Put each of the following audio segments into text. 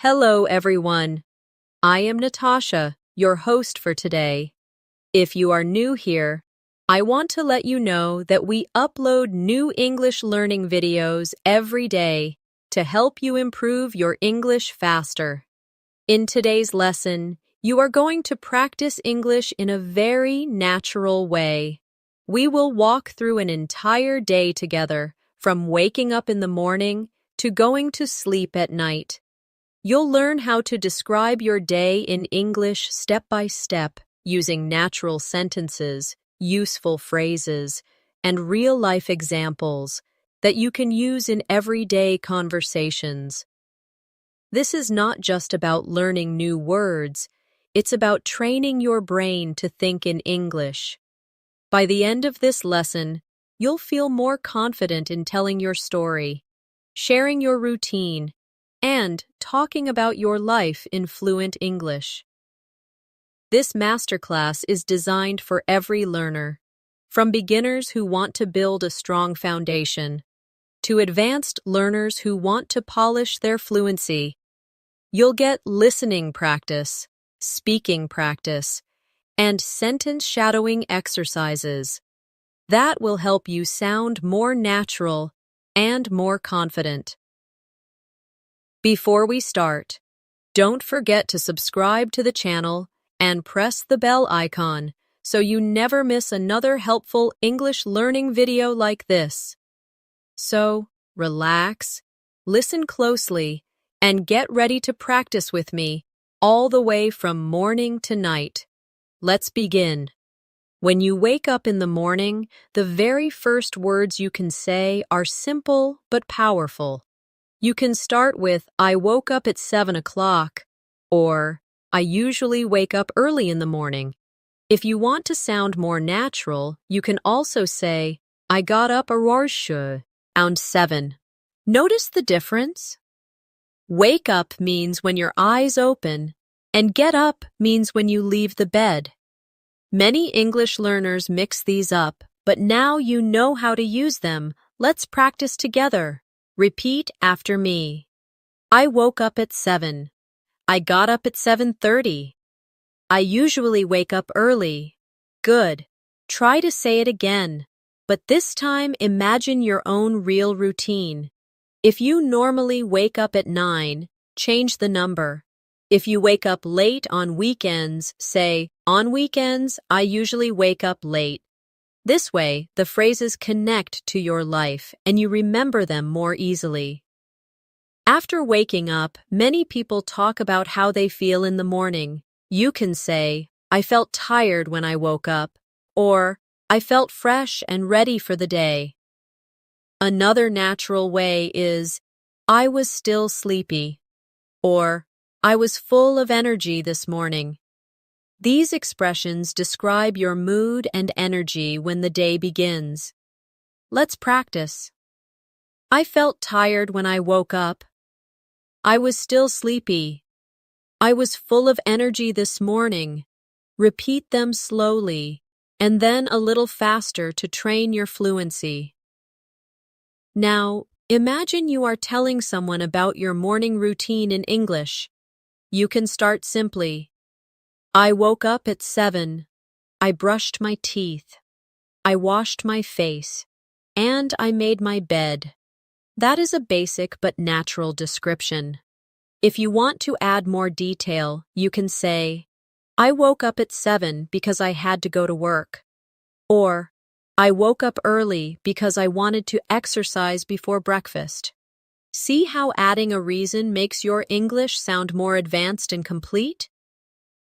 Hello, everyone. I am Natasha, your host for today. If you are new here, I want to let you know that we upload new English learning videos every day to help you improve your English faster. In today's lesson, you are going to practice English in a very natural way. We will walk through an entire day together, from waking up in the morning to going to sleep at night. You'll learn how to describe your day in English step by step using natural sentences, useful phrases, and real-life examples that you can use in everyday conversations. This is not just about learning new words, it's about training your brain to think in English. By the end of this lesson, you'll feel more confident in telling your story, sharing your routine, and talking about your life in fluent English. This masterclass is designed for every learner, from beginners who want to build a strong foundation to advanced learners who want to polish their fluency. You'll get listening practice, speaking practice, and sentence shadowing exercises. That will help you sound more natural and more confident. Before we start, don't forget to subscribe to the channel and press the bell icon so you never miss another helpful English learning video like this. So, relax, listen closely, and get ready to practice with me all the way from morning to night. Let's begin. When you wake up in the morning, the very first words you can say are simple but powerful. You can start with, I woke up at 7 o'clock, or I usually wake up early in the morning. If you want to sound more natural, you can also say, I got up around 7. Notice the difference? Wake up means when your eyes open, and get up means when you leave the bed. Many English learners mix these up, but now you know how to use them. Let's practice together. Repeat after me. I woke up at 7. I got up at 7:30. I usually wake up early. Good. Try to say it again, but this time imagine your own real routine. If you normally wake up at 9, change the number. If you wake up late on weekends, say, on weekends, I usually wake up late. This way, the phrases connect to your life and you remember them more easily. After waking up, many people talk about how they feel in the morning. You can say, I felt tired when I woke up, or I felt fresh and ready for the day. Another natural way is, I was still sleepy, or I was full of energy this morning. These expressions describe your mood and energy when the day begins. Let's practice. I felt tired when I woke up. I was still sleepy. I was full of energy this morning. Repeat them slowly, and then a little faster to train your fluency. Now, imagine you are telling someone about your morning routine in English. You can start simply. I woke up at 7. I brushed my teeth. I washed my face. And I made my bed. That is a basic but natural description. If you want to add more detail, you can say, I woke up at 7 because I had to go to work. Or, I woke up early because I wanted to exercise before breakfast. See how adding a reason makes your English sound more advanced and complete?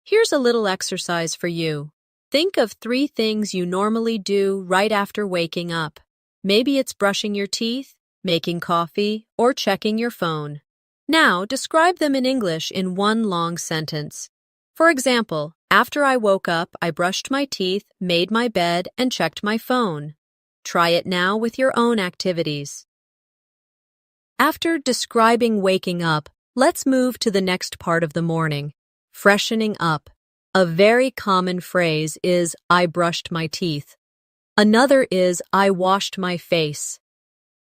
Here's a little exercise for you. Think of 3 things you normally do right after waking up. Maybe it's brushing your teeth, making coffee, or checking your phone. Now, describe them in English in one long sentence. For example, after I woke up, I brushed my teeth, made my bed, and checked my phone. Try it now with your own activities. After describing waking up, let's move to the next part of the morning. Freshening up. A very common phrase is, I brushed my teeth. Another is, I washed my face.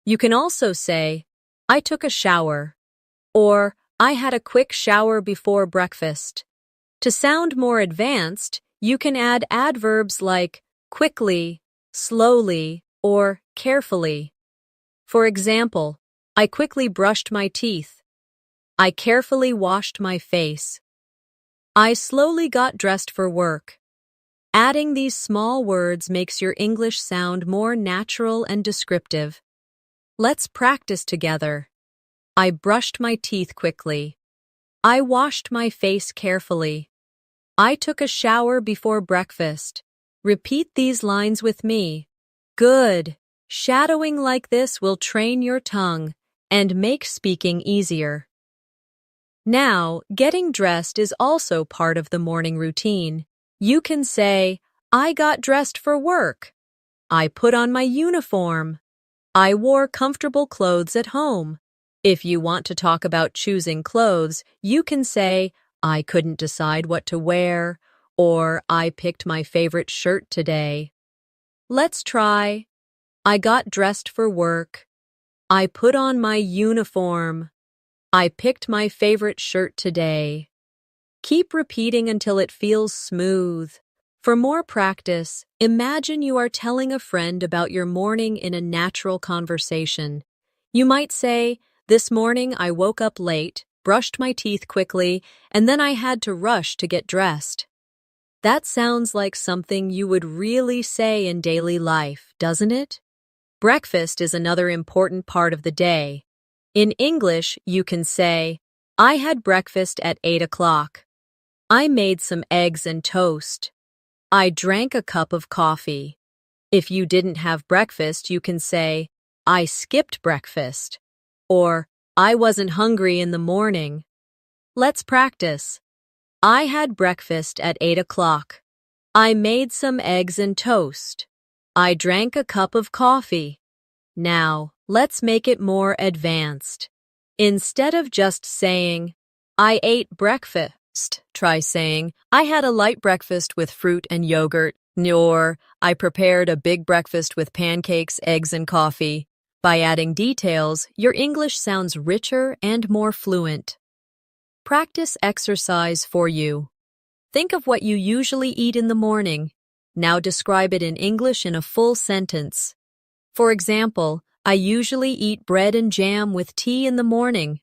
You can also say, I took a shower, or I had a quick shower before breakfast. To sound more advanced, you can add adverbs like quickly, slowly, or carefully. For example, I quickly brushed my teeth. I carefully washed my face. I slowly got dressed for work. Adding these small words makes your English sound more natural and descriptive. Let's practice together. I brushed my teeth quickly. I washed my face carefully. I took a shower before breakfast. Repeat these lines with me. Good. Shadowing like this will train your tongue and make speaking easier. Now, getting dressed is also part of the morning routine. You can say, I got dressed for work. I put on my uniform. I wore comfortable clothes at home. If you want to talk about choosing clothes, you can say, I couldn't decide what to wear, or I picked my favorite shirt today. Let's try. I got dressed for work. I put on my uniform. I picked my favorite shirt today. Keep repeating until it feels smooth. For more practice, imagine you are telling a friend about your morning in a natural conversation. You might say, this morning I woke up late, brushed my teeth quickly, and then I had to rush to get dressed. That sounds like something you would really say in daily life, doesn't it? Breakfast is another important part of the day. In English, you can say, I had breakfast at 8 o'clock. I made some eggs and toast. I drank a cup of coffee. If you didn't have breakfast, you can say, I skipped breakfast. Or, I wasn't hungry in the morning. Let's practice. I had breakfast at 8 o'clock. I made some eggs and toast. I drank a cup of coffee. Now, let's make it more advanced. Instead of just saying, I ate breakfast, try saying, I had a light breakfast with fruit and yogurt, or I prepared a big breakfast with pancakes, eggs, and coffee. By adding details, your English sounds richer and more fluent. Practice exercise for you. Think of what you usually eat in the morning. Now describe it in English in a full sentence. For example, I usually eat bread and jam with tea in the morning.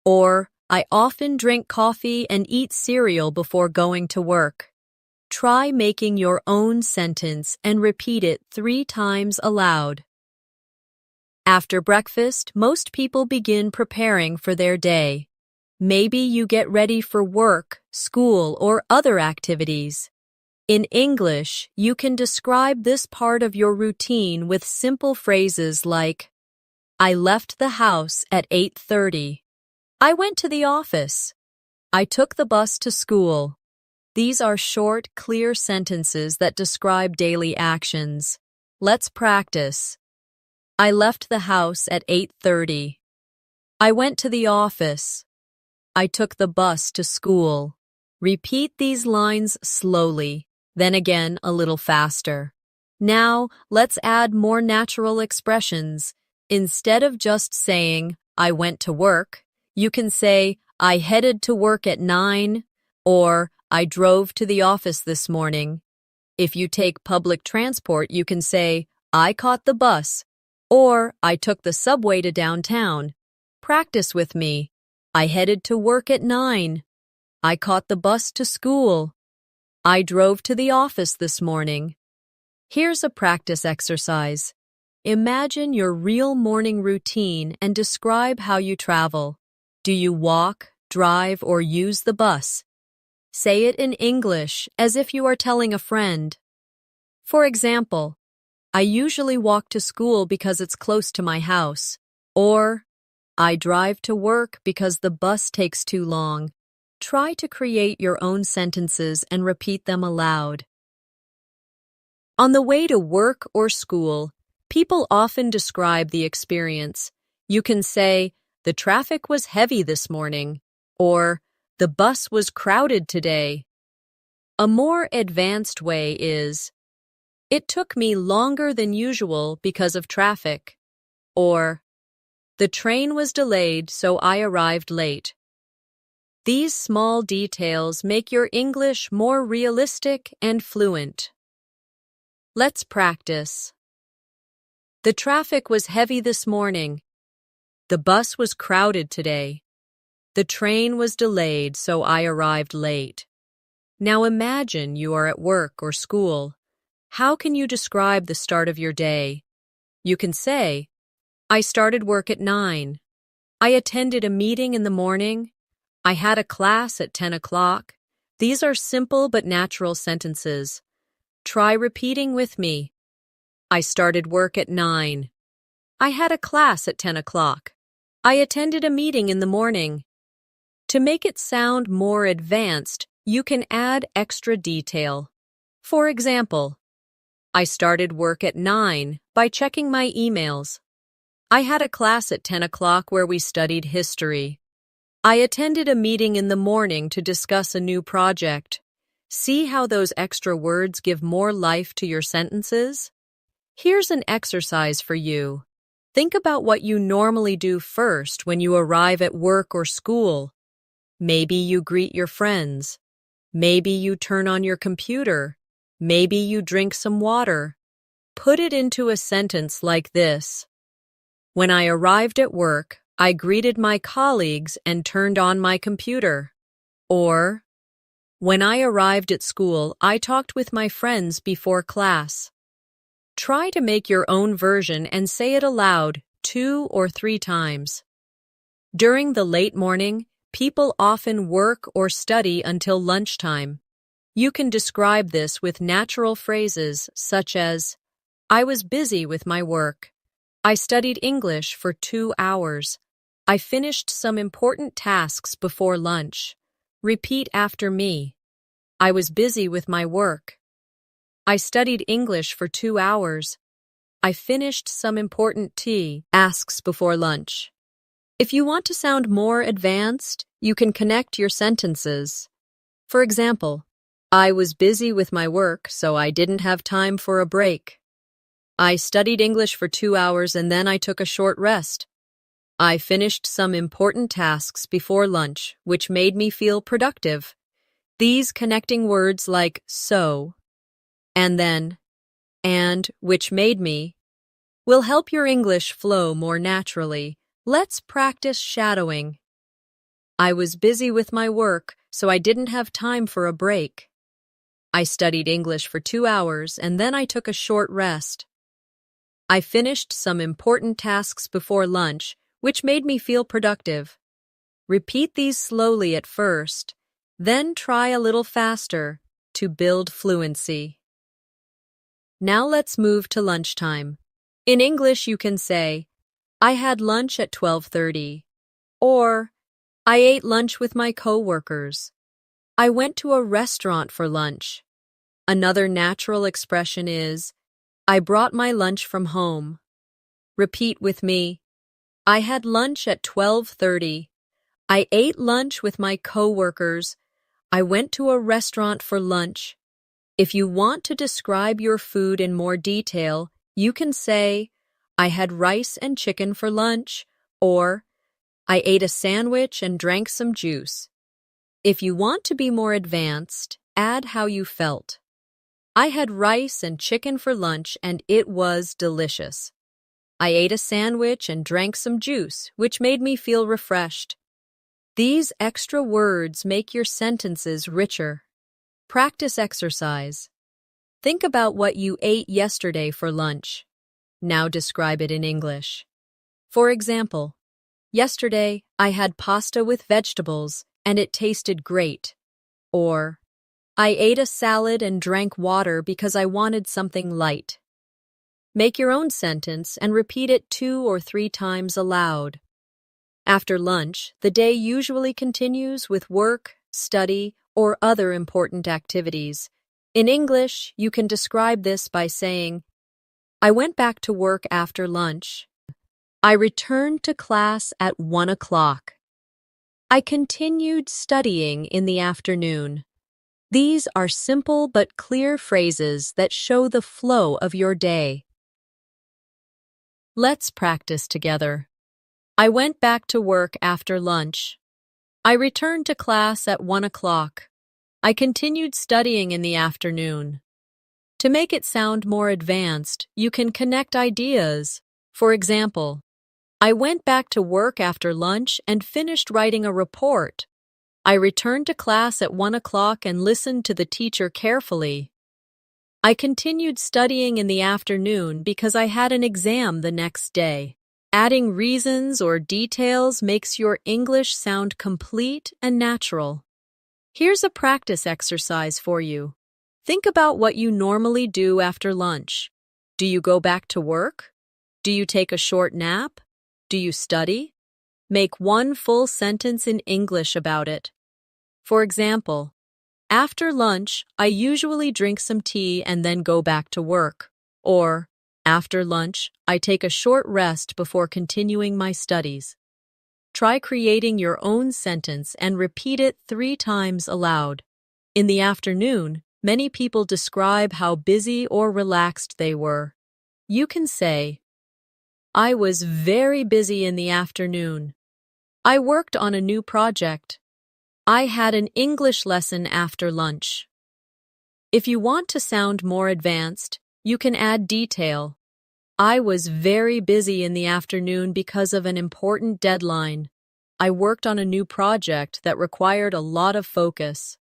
Or, I often drink coffee and eat cereal before going to work. Try making your own sentence and repeat it 3 times aloud. After breakfast, most people begin preparing for their day. Maybe you get ready for work, school, or other activities. In English, you can describe this part of your routine with simple phrases like, I left the house at 8:30. I went to the office. I took the bus to school. These are short, clear sentences that describe daily actions. Let's practice. I left the house at 8:30. I went to the office. I took the bus to school. Repeat these lines slowly, then again a little faster. Now, let's add more natural expressions. Instead of just saying, I went to work, you can say, I headed to work at 9, or I drove to the office this morning. If you take public transport, you can say, I caught the bus, or I took the subway to downtown. Practice with me. I headed to work at 9. I caught the bus to school. I drove to the office this morning. Here's a practice exercise. Imagine your real morning routine and describe how you travel. Do you walk, drive, or use the bus? Say it in English as if you are telling a friend. For example, I usually walk to school because it's close to my house. Or, I drive to work because the bus takes too long. Try to create your own sentences and repeat them aloud. On the way to work or school, people often describe the experience. You can say, the traffic was heavy this morning, or the bus was crowded today. A more advanced way is, it took me longer than usual because of traffic, or the train was delayed so I arrived late. These small details make your English more realistic and fluent. Let's practice. The traffic was heavy this morning. The bus was crowded today. The train was delayed, so I arrived late. Now imagine you are at work or school. How can you describe the start of your day? You can say, I started work at 9. I attended a meeting in the morning. I had a class at 10 o'clock. These are simple but natural sentences. Try repeating with me. I started work at 9. I had a class at 10 o'clock. I attended a meeting in the morning. To make it sound more advanced, you can add extra detail. For example, I started work at 9 by checking my emails. I had a class at 10 o'clock where we studied history. I attended a meeting in the morning to discuss a new project. See how those extra words give more life to your sentences? Here's an exercise for you. Think about what you normally do first when you arrive at work or school. Maybe you greet your friends. Maybe you turn on your computer. Maybe you drink some water. Put it into a sentence like this. When I arrived at work, I greeted my colleagues and turned on my computer. Or, when I arrived at school, I talked with my friends before class. Try to make your own version and say it aloud 2 or 3 times. During the late morning, people often work or study until lunchtime. You can describe this with natural phrases such as, I was busy with my work. I studied English for 2 hours. I finished some important tasks before lunch. Repeat after me. I was busy with my work. I studied English for 2 hours. I finished some important tasks before lunch. If you want to sound more advanced, you can connect your sentences. For example, I was busy with my work, so I didn't have time for a break. I studied English for 2 hours and then I took a short rest. I finished some important tasks before lunch, which made me feel productive. These connecting words like so, and then, and, which made me, will help your English flow more naturally. Let's practice shadowing. I was busy with my work, so I didn't have time for a break. I studied English for 2 hours and then I took a short rest. I finished some important tasks before lunch, which made me feel productive. Repeat these slowly at first, then try a little faster to build fluency. Now let's move to lunchtime. In English, you can say, I had lunch at 12:30, or I ate lunch with my coworkers. I went to a restaurant for lunch. Another natural expression is, I brought my lunch from home. Repeat with me. I had lunch at 12:30. I ate lunch with my coworkers. I went to a restaurant for lunch. If you want to describe your food in more detail, you can say, I had rice and chicken for lunch, or I ate a sandwich and drank some juice. If you want to be more advanced, add how you felt. I had rice and chicken for lunch and it was delicious. I ate a sandwich and drank some juice, which made me feel refreshed. These extra words make your sentences richer. Practice exercise. Think about what you ate yesterday for lunch. Now describe it in English. For example, yesterday I had pasta with vegetables and it tasted great. Or, I ate a salad and drank water because I wanted something light. Make your own sentence and repeat it 2 or 3 times aloud. After lunch, the day usually continues with work, study, or other important activities. In English, you can describe this by saying, I went back to work after lunch. I returned to class at 1 o'clock. I continued studying in the afternoon. These are simple but clear phrases that show the flow of your day. Let's practice together. I went back to work after lunch. I returned to class at 1 o'clock. I continued studying in the afternoon. To make it sound more advanced, you can connect ideas. For example, I went back to work after lunch and finished writing a report. I returned to class at 1 o'clock and listened to the teacher carefully. I continued studying in the afternoon because I had an exam the next day. Adding reasons or details makes your English sound complete and natural. Here's a practice exercise for you. Think about what you normally do after lunch. Do you go back to work? Do you take a short nap? Do you study? Make one full sentence in English about it. For example, after lunch, I usually drink some tea and then go back to work. Or, after lunch, I take a short rest before continuing my studies. Try creating your own sentence and repeat it 3 times aloud. In the afternoon, many people describe how busy or relaxed they were. You can say, I was very busy in the afternoon. I worked on a new project. I had an English lesson after lunch. If you want to sound more advanced, you can add detail. I was very busy in the afternoon because of an important deadline. I worked on a new project that required a lot of focus.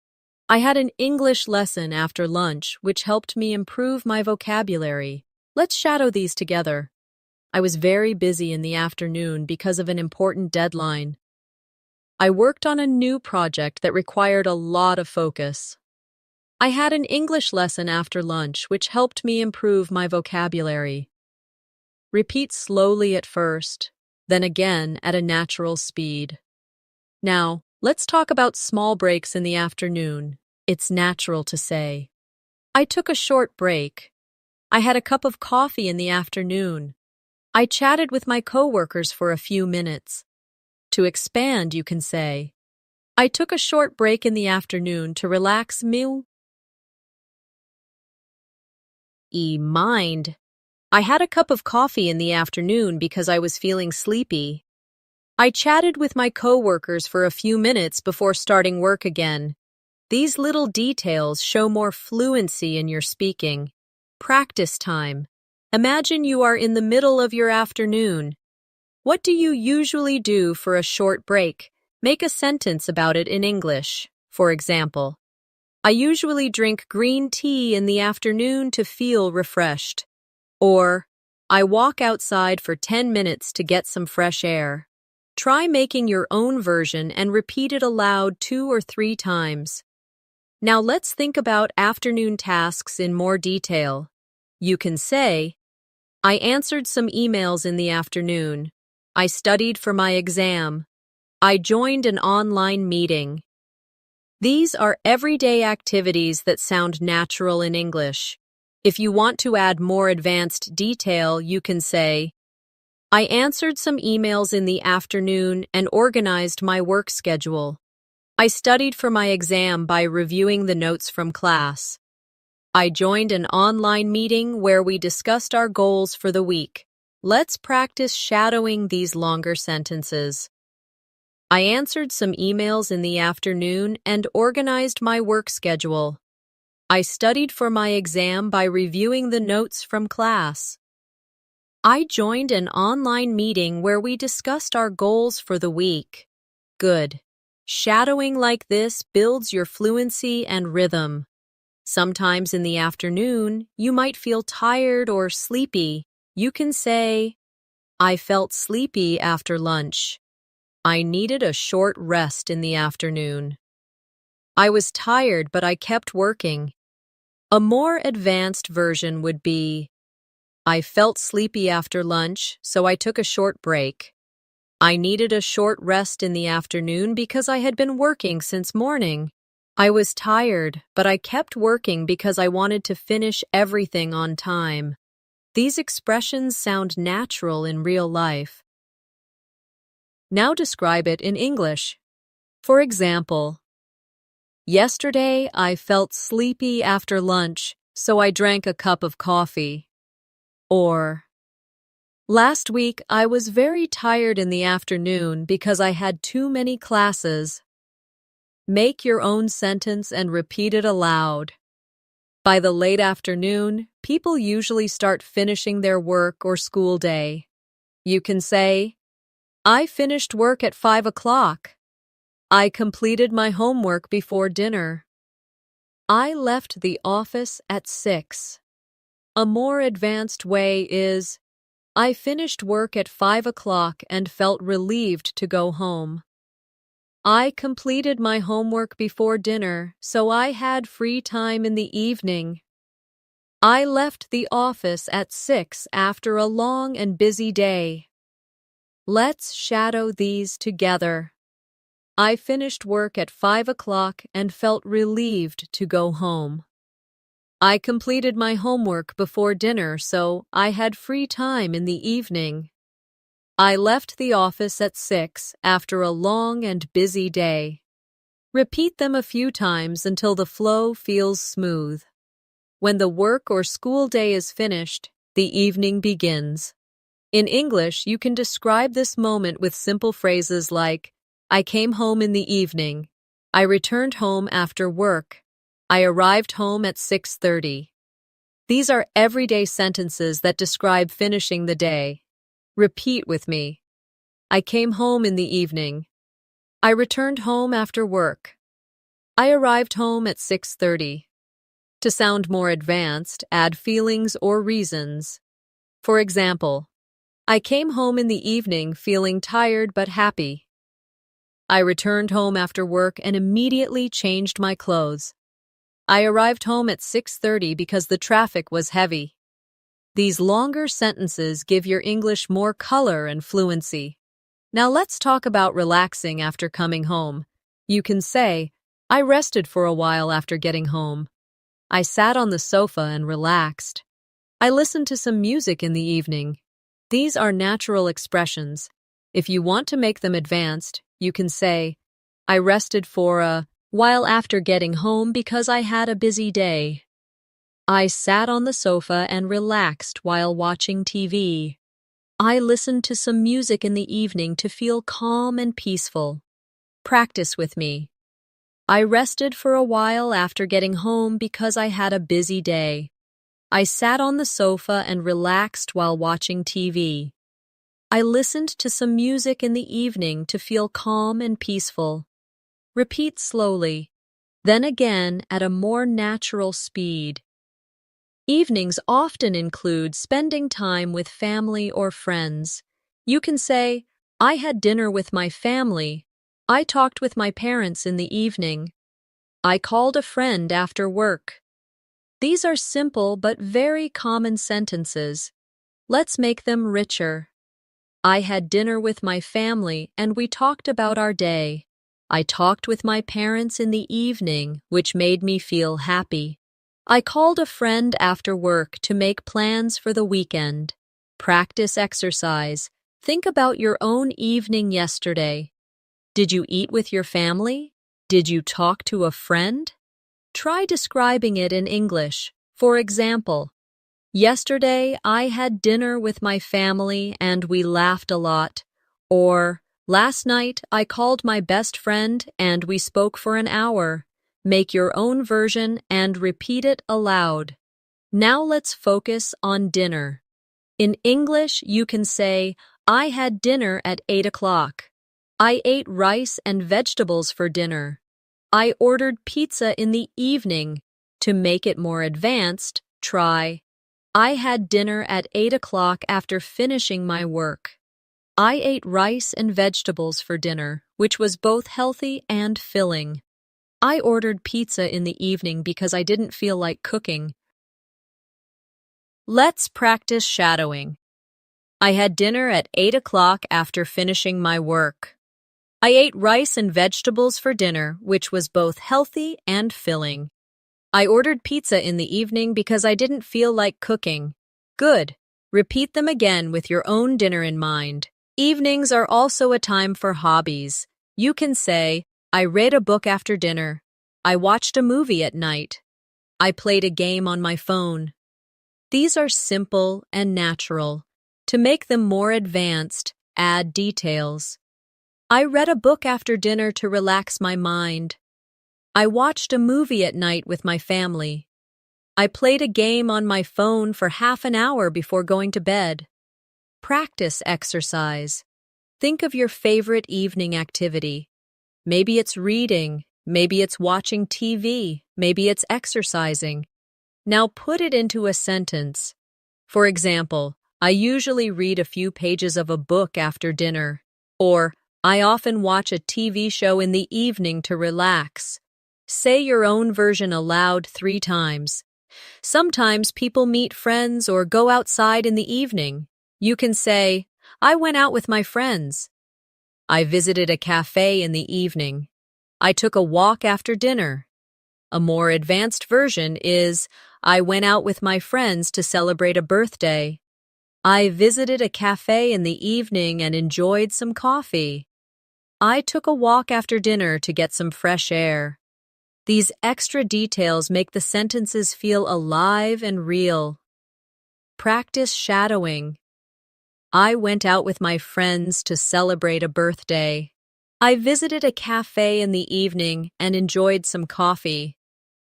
I had an English lesson after lunch, which helped me improve my vocabulary. Let's shadow these together. I was very busy in the afternoon because of an important deadline. I worked on a new project that required a lot of focus. I had an English lesson after lunch, which helped me improve my vocabulary. Repeat slowly at first, then again at a natural speed. Now, let's talk about small breaks in the afternoon. It's natural to say, I took a short break. I had a cup of coffee in the afternoon. I chatted with my coworkers for a few minutes. To expand, you can say, I took a short break in the afternoon to relax me. Mind. I had a cup of coffee in the afternoon because I was feeling sleepy. I chatted with my coworkers for a few minutes before starting work again. These little details show more fluency in your speaking. Practice time. Imagine you are in the middle of your afternoon. What do you usually do for a short break? Make a sentence about it in English. For example, I usually drink green tea in the afternoon to feel refreshed. Or, I walk outside for 10 minutes to get some fresh air. Try making your own version and repeat it aloud 2 or 3 times. Now let's think about afternoon tasks in more detail. You can say, I answered some emails in the afternoon. I studied for my exam. I joined an online meeting. These are everyday activities that sound natural in English. If you want to add more advanced detail, you can say, I answered some emails in the afternoon and organized my work schedule. I studied for my exam by reviewing the notes from class. I joined an online meeting where we discussed our goals for the week. Let's practice shadowing these longer sentences. I answered some emails in the afternoon and organized my work schedule. I studied for my exam by reviewing the notes from class. I joined an online meeting where we discussed our goals for the week. Good. Shadowing like this builds your fluency and rhythm. Sometimes in the afternoon, you might feel tired or sleepy. You can say, I felt sleepy after lunch. I needed a short rest in the afternoon. I was tired, but I kept working. A more advanced version would be, I felt sleepy after lunch, so I took a short break. I needed a short rest in the afternoon because I had been working since morning. I was tired, but I kept working because I wanted to finish everything on time. These expressions sound natural in real life. Now describe it in English. For example, yesterday I felt sleepy after lunch, so I drank a cup of coffee. Or, Last week, I was very tired in the afternoon because I had too many classes. Make your own sentence and repeat it aloud. By the late afternoon, people usually start finishing their work or school day. You can say, I finished work at 5 o'clock. I completed my homework before dinner. I left the office at 6. A more advanced way is, I finished work at 5 o'clock and felt relieved to go home. I completed my homework before dinner, so I had free time in the evening. I left the office at 6 after a long and busy day. Let's shadow these together. I finished work at 5 o'clock and felt relieved to go home. I completed my homework before dinner, so I had free time in the evening. I left the office at 6 after a long and busy day. Repeat them a few times until the flow feels smooth. When the work or school day is finished, the evening begins. In English, you can describe this moment with simple phrases like, I came home in the evening. I returned home after work. I arrived home at 6:30. These are everyday sentences that describe finishing the day. Repeat with me. I came home in the evening. I returned home after work. I arrived home at 6:30. To sound more advanced, add feelings or reasons. For example, I came home in the evening feeling tired but happy. I returned home after work and immediately changed my clothes. I arrived home at 6:30 because the traffic was heavy. These longer sentences give your English more color and fluency. Now let's talk about relaxing after coming home. You can say, I rested for a while after getting home. I sat on the sofa and relaxed. I listened to some music in the evening. These are natural expressions. If you want to make them advanced, you can say, I rested for a while after getting home because I had a busy day. I sat on the sofa and relaxed while watching TV. I listened to some music in the evening to feel calm and peaceful. Practice with me. I rested for a while after getting home because I had a busy day. I sat on the sofa and relaxed while watching TV. I listened to some music in the evening to feel calm and peaceful. Repeat slowly, then again at a more natural speed. Evenings often include spending time with family or friends. You can say, I had dinner with my family. I talked with my parents in the evening. I called a friend after work. These are simple but very common sentences. Let's make them richer. I had dinner with my family and we talked about our day. I talked with my parents in the evening, which made me feel happy. I called a friend after work to make plans for the weekend. Practice exercise. Think about your own evening yesterday. Did you eat with your family? Did you talk to a friend? Try describing it in English. For example, yesterday I had dinner with my family and we laughed a lot. Or, last night I called my best friend and we spoke for an hour. Make your own version and repeat it aloud. Now let's focus on dinner. In English, you can say, I had dinner at 8 o'clock. I ate rice and vegetables for dinner. I ordered pizza in the evening. To make it more advanced, try, I had dinner at 8 o'clock after finishing my work. I ate rice and vegetables for dinner, which was both healthy and filling. I ordered pizza in the evening because I didn't feel like cooking. Let's practice shadowing. I had dinner at 8 o'clock after finishing my work. I ate rice and vegetables for dinner, which was both healthy and filling. I ordered pizza in the evening because I didn't feel like cooking. Good. Repeat them again with your own dinner in mind. Evenings are also a time for hobbies. You can say, I read a book after dinner. I watched a movie at night. I played a game on my phone. These are simple and natural. To make them more advanced, add details. I read a book after dinner to relax my mind. I watched a movie at night with my family. I played a game on my phone for half an hour before going to bed. Practice exercise. Think of your favorite evening activity. Maybe it's reading, maybe it's watching TV, maybe it's exercising. Now put it into a sentence. For example, I usually read a few pages of a book after dinner. Or, I often watch a TV show in the evening to relax. Say your own version aloud 3 times. Sometimes people meet friends or go outside in the evening. You can say, I went out with my friends. I visited a cafe in the evening. I took a walk after dinner. A more advanced version is, I went out with my friends to celebrate a birthday. I visited a cafe in the evening and enjoyed some coffee. I took a walk after dinner to get some fresh air. These extra details make the sentences feel alive and real. Practice shadowing. I went out with my friends to celebrate a birthday. I visited a cafe in the evening and enjoyed some coffee.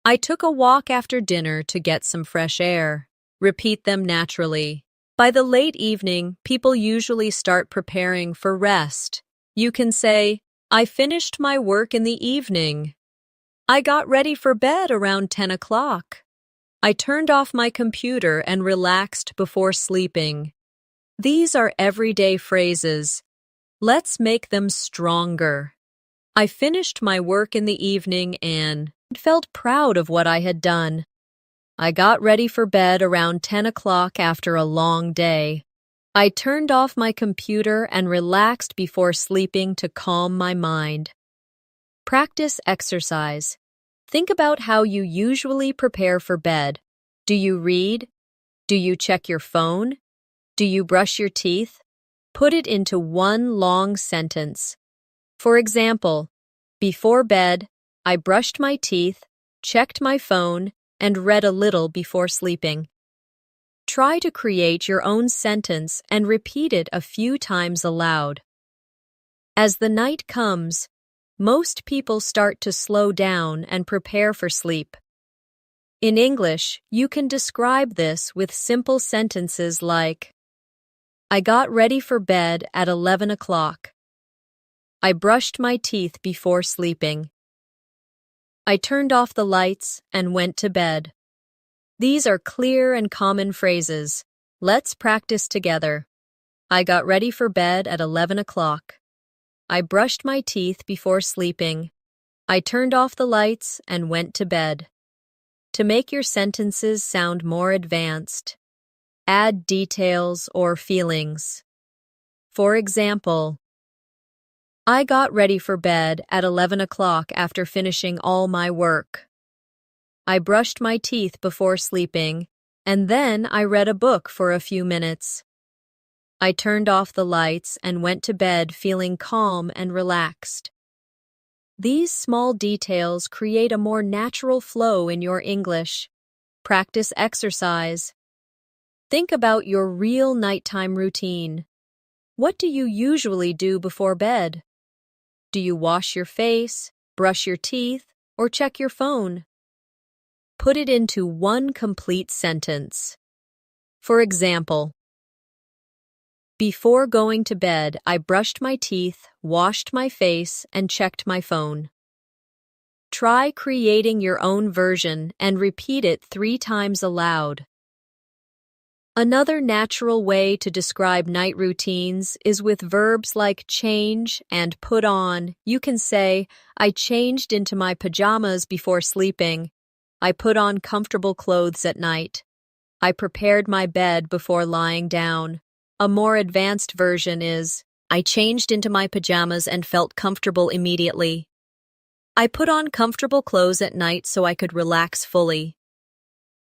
I took a walk after dinner to get some fresh air. Repeat them naturally. By the late evening, people usually start preparing for rest. You can say, I finished my work in the evening. I got ready for bed around 10 o'clock. I turned off my computer and relaxed before sleeping. These are everyday phrases. Let's make them stronger. I finished my work in the evening and felt proud of what I had done. I got ready for bed around 10 o'clock after a long day. I turned off my computer and relaxed before sleeping to calm my mind. Practice exercise. Think about how you usually prepare for bed. Do you read? Do you check your phone? Do you brush your teeth? Put it into one long sentence. For example, before bed, I brushed my teeth, checked my phone, and read a little before sleeping. Try to create your own sentence and repeat it a few times aloud. As the night comes, most people start to slow down and prepare for sleep. In English, you can describe this with simple sentences like, I got ready for bed at 11 o'clock. I brushed my teeth before sleeping. I turned off the lights and went to bed. These are clear and common phrases. Let's practice together. I got ready for bed at 11 o'clock. I brushed my teeth before sleeping. I turned off the lights and went to bed. To make your sentences sound more advanced, add details or feelings. For example, I got ready for bed at 11 o'clock after finishing all my work. I brushed my teeth before sleeping, and then I read a book for a few minutes. I turned off the lights and went to bed feeling calm and relaxed. These small details create a more natural flow in your English. Practice exercise. Think about your real nighttime routine. What do you usually do before bed? Do you wash your face, brush your teeth, or check your phone? Put it into one complete sentence. For example, before going to bed, I brushed my teeth, washed my face, and checked my phone. Try creating your own version and repeat it 3 times aloud. Another natural way to describe night routines is with verbs like change and put on. You can say, I changed into my pajamas before sleeping. I put on comfortable clothes at night. I prepared my bed before lying down. A more advanced version is, I changed into my pajamas and felt comfortable immediately. I put on comfortable clothes at night so I could relax fully.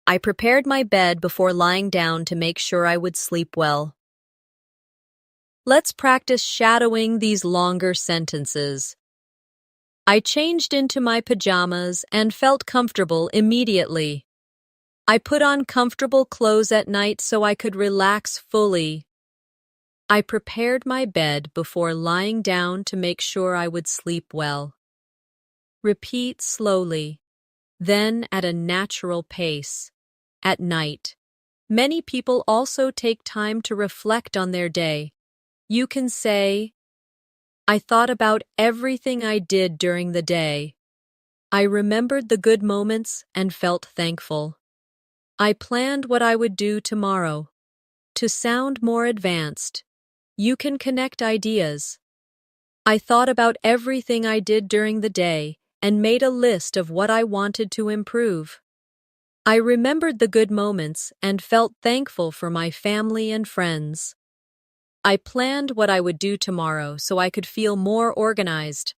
I prepared my bed before lying down to make sure I would sleep well. Let's practice shadowing these longer sentences. I changed into my pajamas and felt comfortable immediately. I put on comfortable clothes at night so I could relax fully. I prepared my bed before lying down to make sure I would sleep well. Repeat slowly, then at a natural pace. At night, many people also take time to reflect on their day. You can say, I thought about everything I did during the day. I remembered the good moments and felt thankful. I planned what I would do tomorrow. To sound more advanced, you can connect ideas. I thought about everything I did during the day and made a list of what I wanted to improve. I remembered the good moments and felt thankful for my family and friends. I planned what I would do tomorrow so I could feel more organized.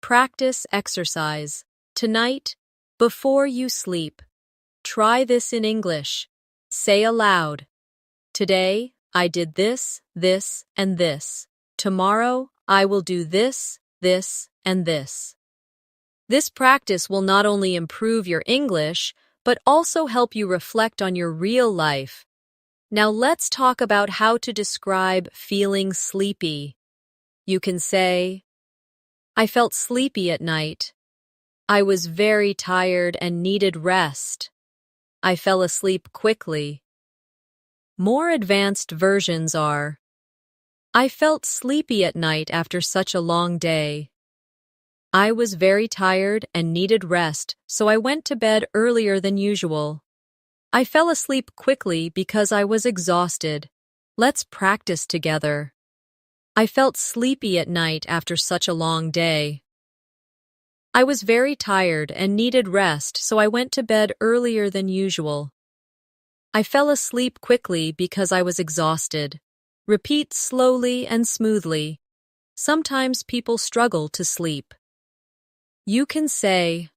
Practice exercise. Tonight, before you sleep, try this in English. Say aloud, today, I did this, this, and this. Tomorrow, I will do this, this, and this. This practice will not only improve your English, but also help you reflect on your real life. Now let's talk about how to describe feeling sleepy. You can say, I felt sleepy at night. I was very tired and needed rest. I fell asleep quickly. More advanced versions are, I felt sleepy at night after such a long day. I was very tired and needed rest, so I went to bed earlier than usual. I fell asleep quickly because I was exhausted. Let's practice together. I felt sleepy at night after such a long day. I was very tired and needed rest, so I went to bed earlier than usual. I fell asleep quickly because I was exhausted. Repeat slowly and smoothly. Sometimes people struggle to sleep. You can say,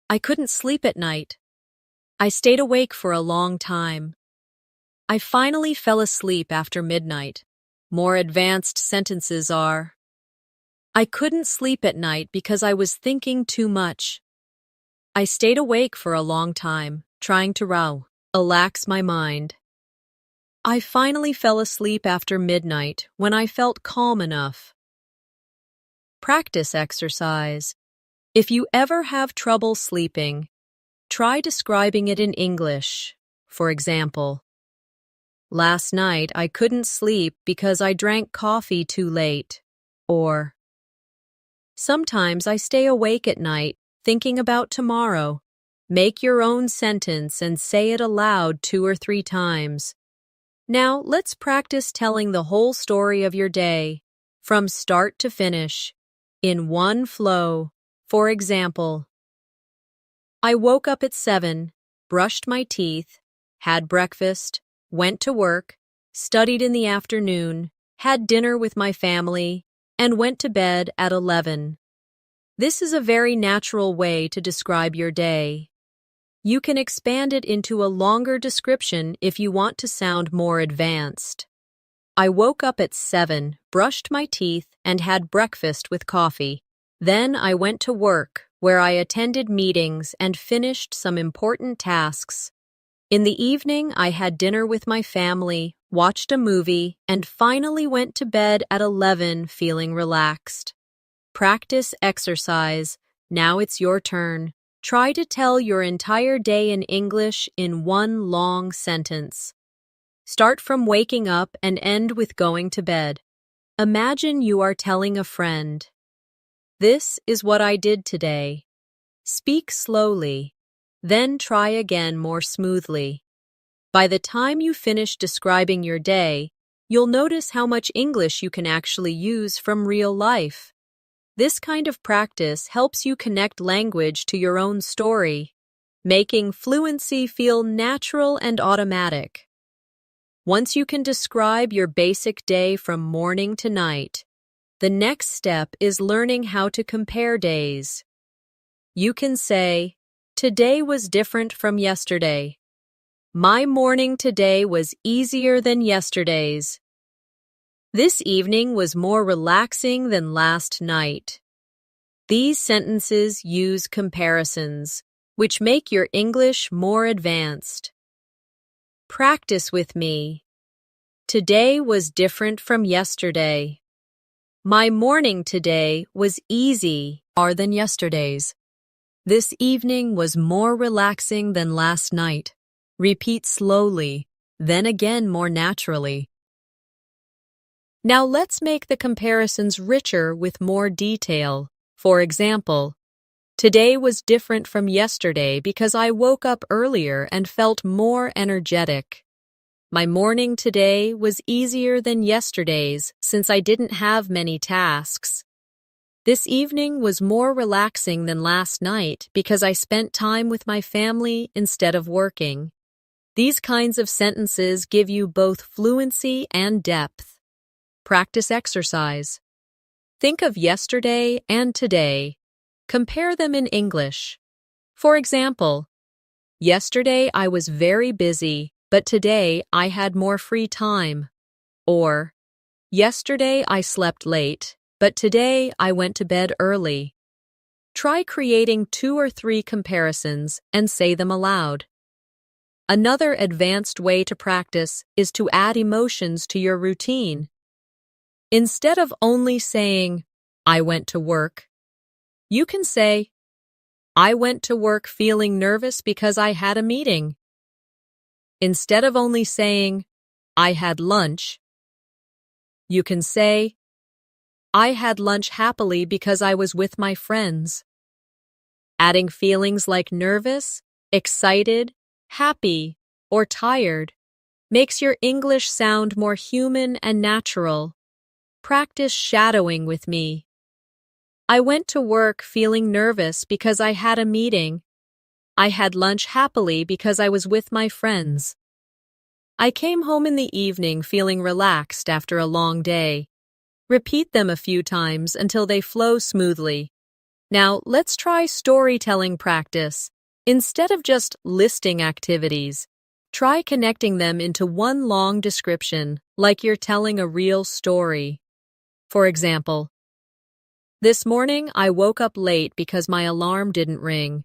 I couldn't sleep at night. I stayed awake for a long time. I finally fell asleep after midnight. More advanced sentences are, I couldn't sleep at night because I was thinking too much. I stayed awake for a long time, trying to relax my mind. I finally fell asleep after midnight when I felt calm enough. Practice exercise. If you ever have trouble sleeping, try describing it in English. For example, last night I couldn't sleep because I drank coffee too late. Or, sometimes I stay awake at night thinking about tomorrow. Make your own sentence and say it aloud 2 or 3 times. Now let's practice telling the whole story of your day, from start to finish, in one flow. For example, I woke up at 7, brushed my teeth, had breakfast, went to work, studied in the afternoon, had dinner with my family, and went to bed at 11. This is a very natural way to describe your day. You can expand it into a longer description if you want to sound more advanced. I woke up at 7, brushed my teeth, and had breakfast with coffee. Then I went to work, where I attended meetings and finished some important tasks. In the evening, I had dinner with my family, watched a movie, and finally went to bed at 11 feeling relaxed. Practice exercise. Now it's your turn. Try to tell your entire day in English in one long sentence. Start from waking up and end with going to bed. Imagine you are telling a friend, this is what I did today. Speak slowly, then try again more smoothly. By the time you finish describing your day, you'll notice how much English you can actually use from real life. This kind of practice helps you connect language to your own story, making fluency feel natural and automatic. Once you can describe your basic day from morning to night, the next step is learning how to compare days. You can say, today was different from yesterday. My morning today was easier than yesterday's. This evening was more relaxing than last night. These sentences use comparisons, which make your English more advanced. Practice with me. Today was different from yesterday. My morning today was easy more than yesterday's. This evening was more relaxing than last night. Repeat slowly, then again more naturally. Now let's make the comparisons richer with more detail. For example, today was different from yesterday because I woke up earlier and felt more energetic. My morning today was easier than yesterday's since I didn't have many tasks. This evening was more relaxing than last night because I spent time with my family instead of working. These kinds of sentences give you both fluency and depth. Practice exercise. Think of yesterday and today. Compare them in English. For example, yesterday I was very busy, but today I had more free time. Or, yesterday I slept late, but today I went to bed early. Try creating 2 or 3 comparisons and say them aloud. Another advanced way to practice is to add emotions to your routine. Instead of only saying, I went to work, you can say, I went to work feeling nervous because I had a meeting. Instead of only saying, I had lunch, you can say, I had lunch happily because I was with my friends. Adding feelings like nervous, excited, happy, or tired makes your English sound more human and natural. Practice shadowing with me. I went to work feeling nervous because I had a meeting. I had lunch happily because I was with my friends. I came home in the evening feeling relaxed after a long day. Repeat them a few times until they flow smoothly. Now, let's try storytelling practice. Instead of just listing activities, try connecting them into one long description, like you're telling a real story. For example, this morning I woke up late because my alarm didn't ring.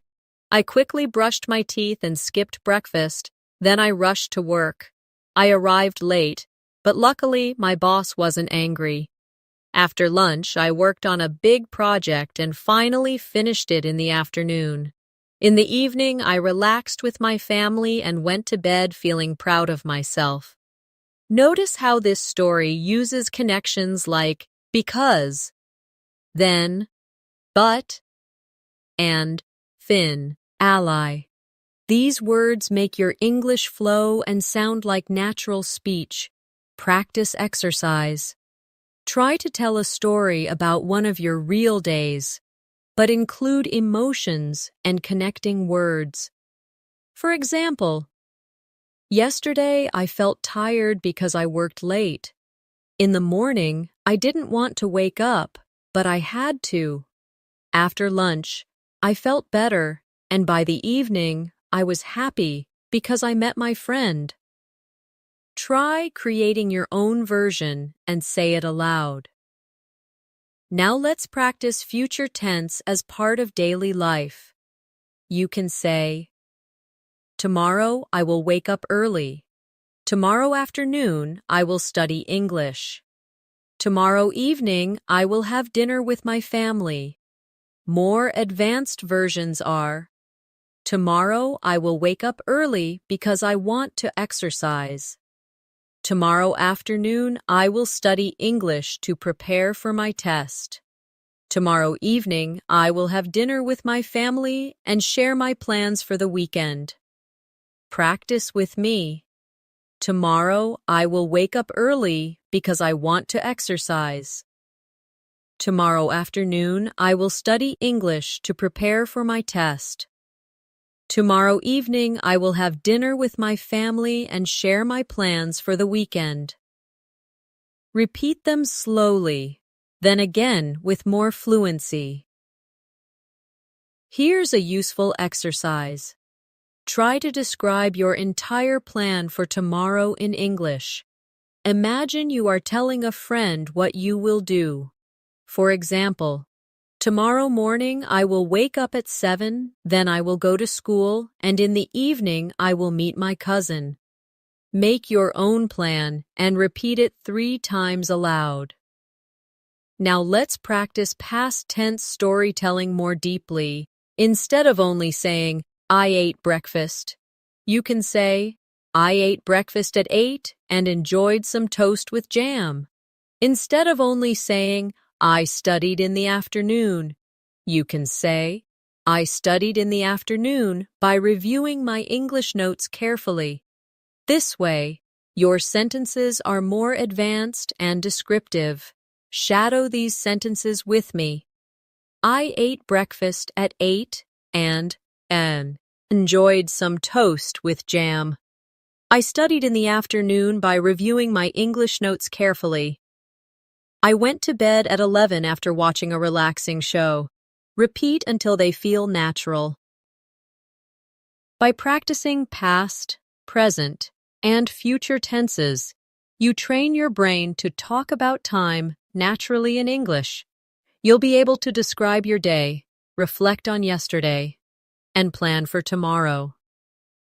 I quickly brushed my teeth and skipped breakfast, then I rushed to work. I arrived late, but luckily my boss wasn't angry. After lunch, I worked on a big project and finally finished it in the afternoon. In the evening, I relaxed with my family and went to bed feeling proud of myself. Notice how this story uses connections like because, then, but, and fin, ally. These words make your English flow and sound like natural speech. Practice exercise. Try to tell a story about one of your real days, but include emotions and connecting words. For example, yesterday I felt tired because I worked late. In the morning, I didn't want to wake up, but I had to. After lunch, I felt better, and by the evening, I was happy because I met my friend. Try creating your own version and say it aloud. Now let's practice future tense as part of daily life. You can say, tomorrow I will wake up early. Tomorrow afternoon I will study English. Tomorrow evening I will have dinner with my family. More advanced versions are, tomorrow I will wake up early because I want to exercise. Tomorrow afternoon, I will study English to prepare for my test. Tomorrow evening, I will have dinner with my family and share my plans for the weekend. Practice with me. Tomorrow, I will wake up early because I want to exercise. Tomorrow afternoon, I will study English to prepare for my test. Tomorrow evening, I will have dinner with my family and share my plans for the weekend. Repeat them slowly, then again with more fluency. Here's a useful exercise. Try to describe your entire plan for tomorrow in English. Imagine you are telling a friend what you will do. For example, tomorrow morning I will wake up at 7, then I will go to school, and in the evening I will meet my cousin. Make your own plan and repeat it 3 times aloud. Now let's practice past tense storytelling more deeply. Instead of only saying, I ate breakfast, you can say, I ate breakfast at 8 and enjoyed some toast with jam. Instead of only saying, I studied in the afternoon, you can say, I studied in the afternoon by reviewing my English notes carefully. This way, your sentences are more advanced and descriptive. Shadow these sentences with me. I ate breakfast at 8 and enjoyed some toast with jam. I studied in the afternoon by reviewing my English notes carefully. I went to bed at 11 after watching a relaxing show. Repeat until they feel natural. By practicing past, present, and future tenses, you train your brain to talk about time naturally in English. You'll be able to describe your day, reflect on yesterday, and plan for tomorrow,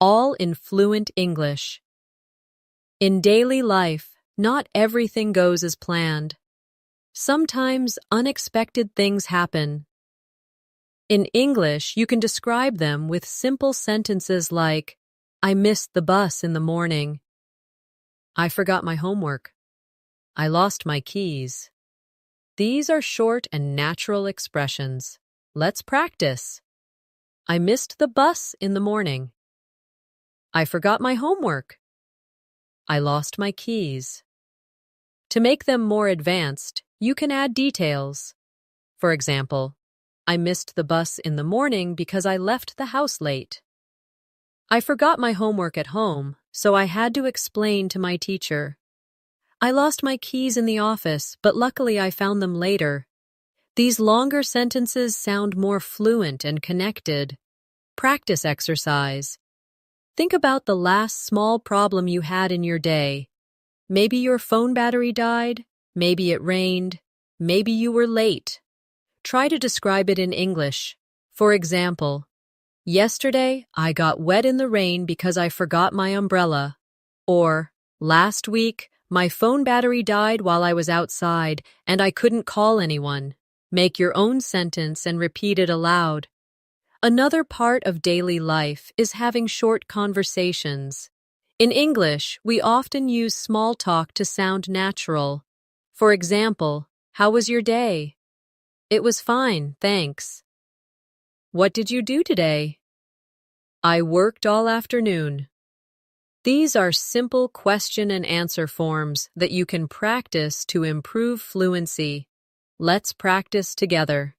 all in fluent English. In daily life, not everything goes as planned. Sometimes unexpected things happen. In English, you can describe them with simple sentences like, I missed the bus in the morning. I forgot my homework. I lost my keys. These are short and natural expressions. Let's practice. I missed the bus in the morning. I forgot my homework. I lost my keys. To make them more advanced, you can add details. For example, I missed the bus in the morning because I left the house late. I forgot my homework at home, so I had to explain to my teacher. I lost my keys in the office, but luckily I found them later. These longer sentences sound more fluent and connected. Practice exercise. Think about the last small problem you had in your day. Maybe your phone battery died, maybe it rained, maybe you were late. Try to describe it in English. For example, yesterday I got wet in the rain because I forgot my umbrella. Or, last week, my phone battery died while I was outside and I couldn't call anyone. Make your own sentence and repeat it aloud. Another part of daily life is having short conversations. In English, we often use small talk to sound natural. For example, how was your day? It was fine, thanks. What did you do today? I worked all afternoon. These are simple question and answer forms that you can practice to improve fluency. Let's practice together.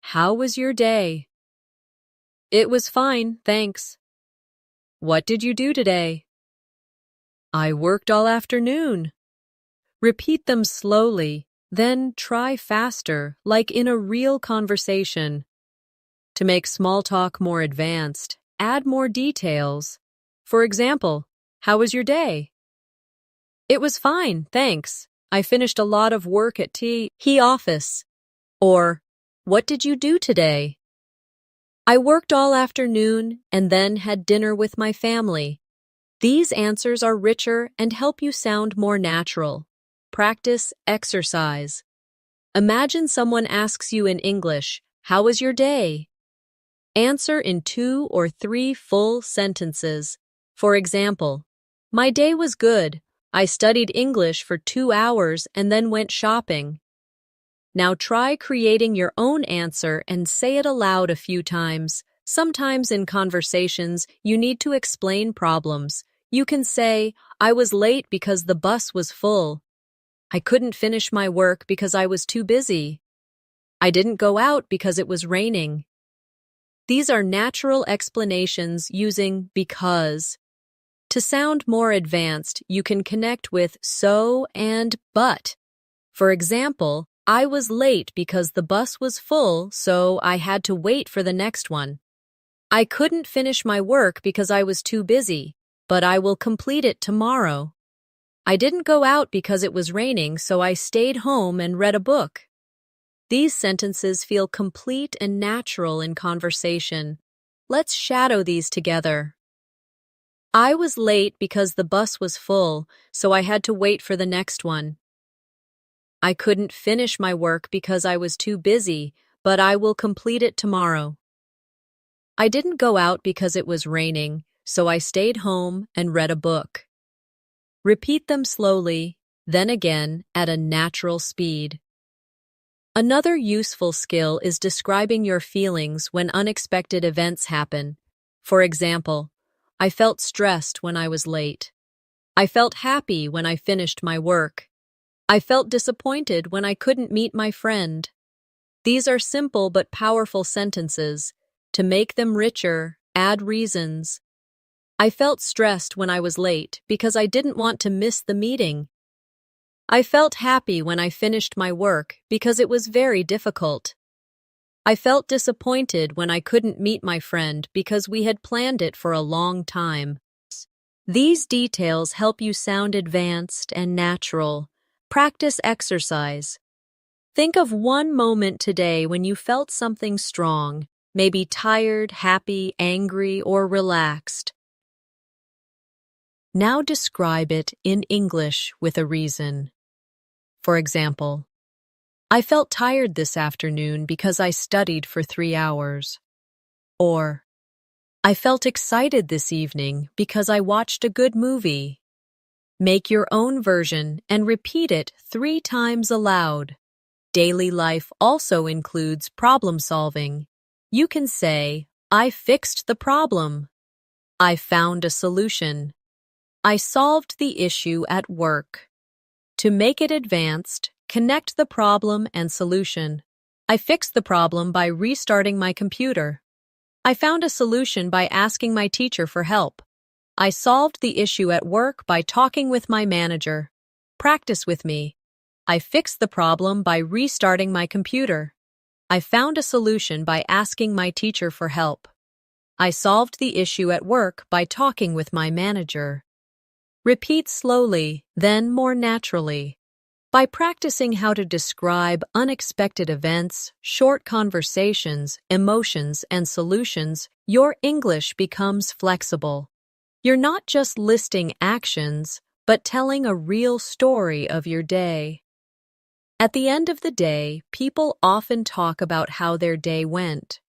How was your day? It was fine, thanks. What did you do today? I worked all afternoon. Repeat them slowly, then try faster, like in a real conversation. To make small talk more advanced, add more details. For example, how was your day? It was fine, thanks. I finished a lot of work at the office. Or, what did you do today? I worked all afternoon and then had dinner with my family. These answers are richer and help you sound more natural. Practice exercise. Imagine someone asks you in English, how was your day? Answer in 2 or 3 full sentences. For example, my day was good. I studied English for 2 hours and then went shopping. Now try creating your own answer and say it aloud a few times. Sometimes in conversations, you need to explain problems. You can say, I was late because the bus was full. I couldn't finish my work because I was too busy. I didn't go out because it was raining. These are natural explanations using because. To sound more advanced, you can connect with so and but. For example, I was late because the bus was full, so I had to wait for the next one. I couldn't finish my work because I was too busy, but I will complete it tomorrow. I didn't go out because it was raining, so I stayed home and read a book. These sentences feel complete and natural in conversation. Let's shadow these together. I was late because the bus was full, so I had to wait for the next one. I couldn't finish my work because I was too busy, but I will complete it tomorrow. I didn't go out because it was raining, so I stayed home and read a book. Repeat them slowly, then again at a natural speed. Another useful skill is describing your feelings when unexpected events happen. For example, I felt stressed when I was late. I felt happy when I finished my work. I felt disappointed when I couldn't meet my friend. These are simple but powerful sentences. To make them richer, add reasons. I felt stressed when I was late because I didn't want to miss the meeting. I felt happy when I finished my work because it was very difficult. I felt disappointed when I couldn't meet my friend because we had planned it for a long time. These details help you sound advanced and natural. Practice exercise. Think of one moment today when you felt something strong, maybe tired, happy, angry, or relaxed. Now describe it in English with a reason. For example, I felt tired this afternoon because I studied for 3 hours. Or, I felt excited this evening because I watched a good movie. Make your own version and repeat it 3 times aloud. Daily life also includes problem solving. You can say, I fixed the problem. I found a solution. I solved the issue at work. To make it advanced, connect the problem and solution. I fixed the problem by restarting my computer. I found a solution by asking my teacher for help. I solved the issue at work by talking with my manager. Practice with me. I fixed the problem by restarting my computer. I found a solution by asking my teacher for help. I solved the issue at work by talking with my manager. Repeat slowly, then more naturally. By practicing how to describe unexpected events, short conversations, emotions, and solutions, your English becomes flexible. You're not just listing actions, but telling a real story of your day. At the end of the day, people often talk about how their day went.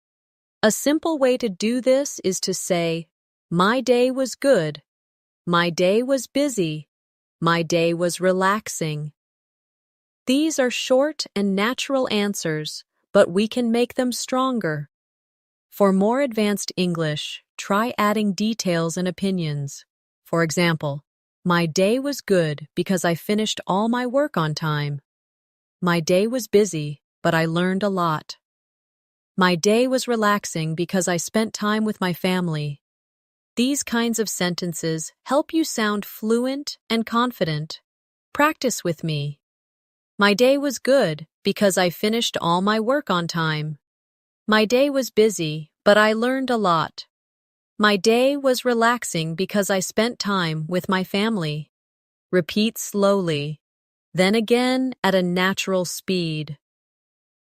A simple way to do this is to say, my day was good. My day was busy. My day was relaxing. These are short and natural answers, but we can make them stronger. For more advanced English, try adding details and opinions. For example, my day was good because I finished all my work on time. My day was busy, but I learned a lot. My day was relaxing because I spent time with my family. These kinds of sentences help you sound fluent and confident. Practice with me. My day was good because I finished all my work on time. My day was busy, but I learned a lot. My day was relaxing because I spent time with my family. Repeat slowly, then again at a natural speed.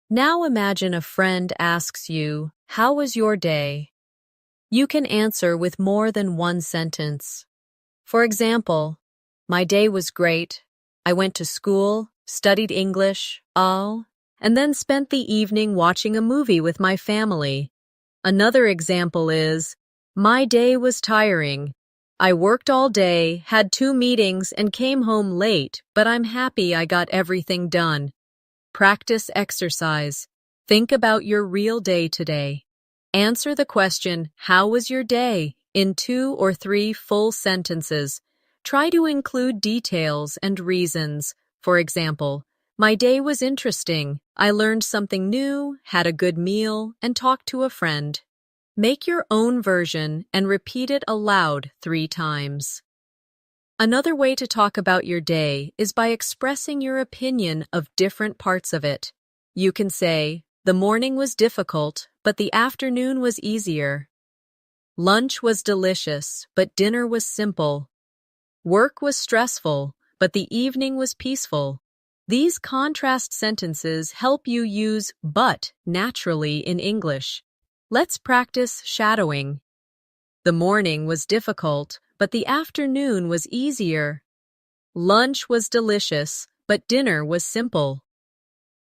Now imagine a friend asks you, "How was your day?" You can answer with more than one sentence. For example, my day was great. I went to school, studied English, and then spent the evening watching a movie with my family. Another example is, my day was tiring. I worked all day, had 2 meetings, and came home late, but I'm happy I got everything done. Practice exercise. Think about your real day today. Answer the question, how was your day, in 2 or 3 full sentences. Try to include details and reasons. For example, my day was interesting. I learned something new, had a good meal, and talked to a friend. Make your own version and repeat it aloud 3 times. Another way to talk about your day is by expressing your opinion of different parts of it. You can say, the morning was difficult, but the afternoon was easier. Lunch was delicious, but dinner was simple. Work was stressful, but the evening was peaceful. These contrast sentences help you use but naturally in English. Let's practice shadowing. The morning was difficult, but the afternoon was easier. Lunch was delicious, but dinner was simple.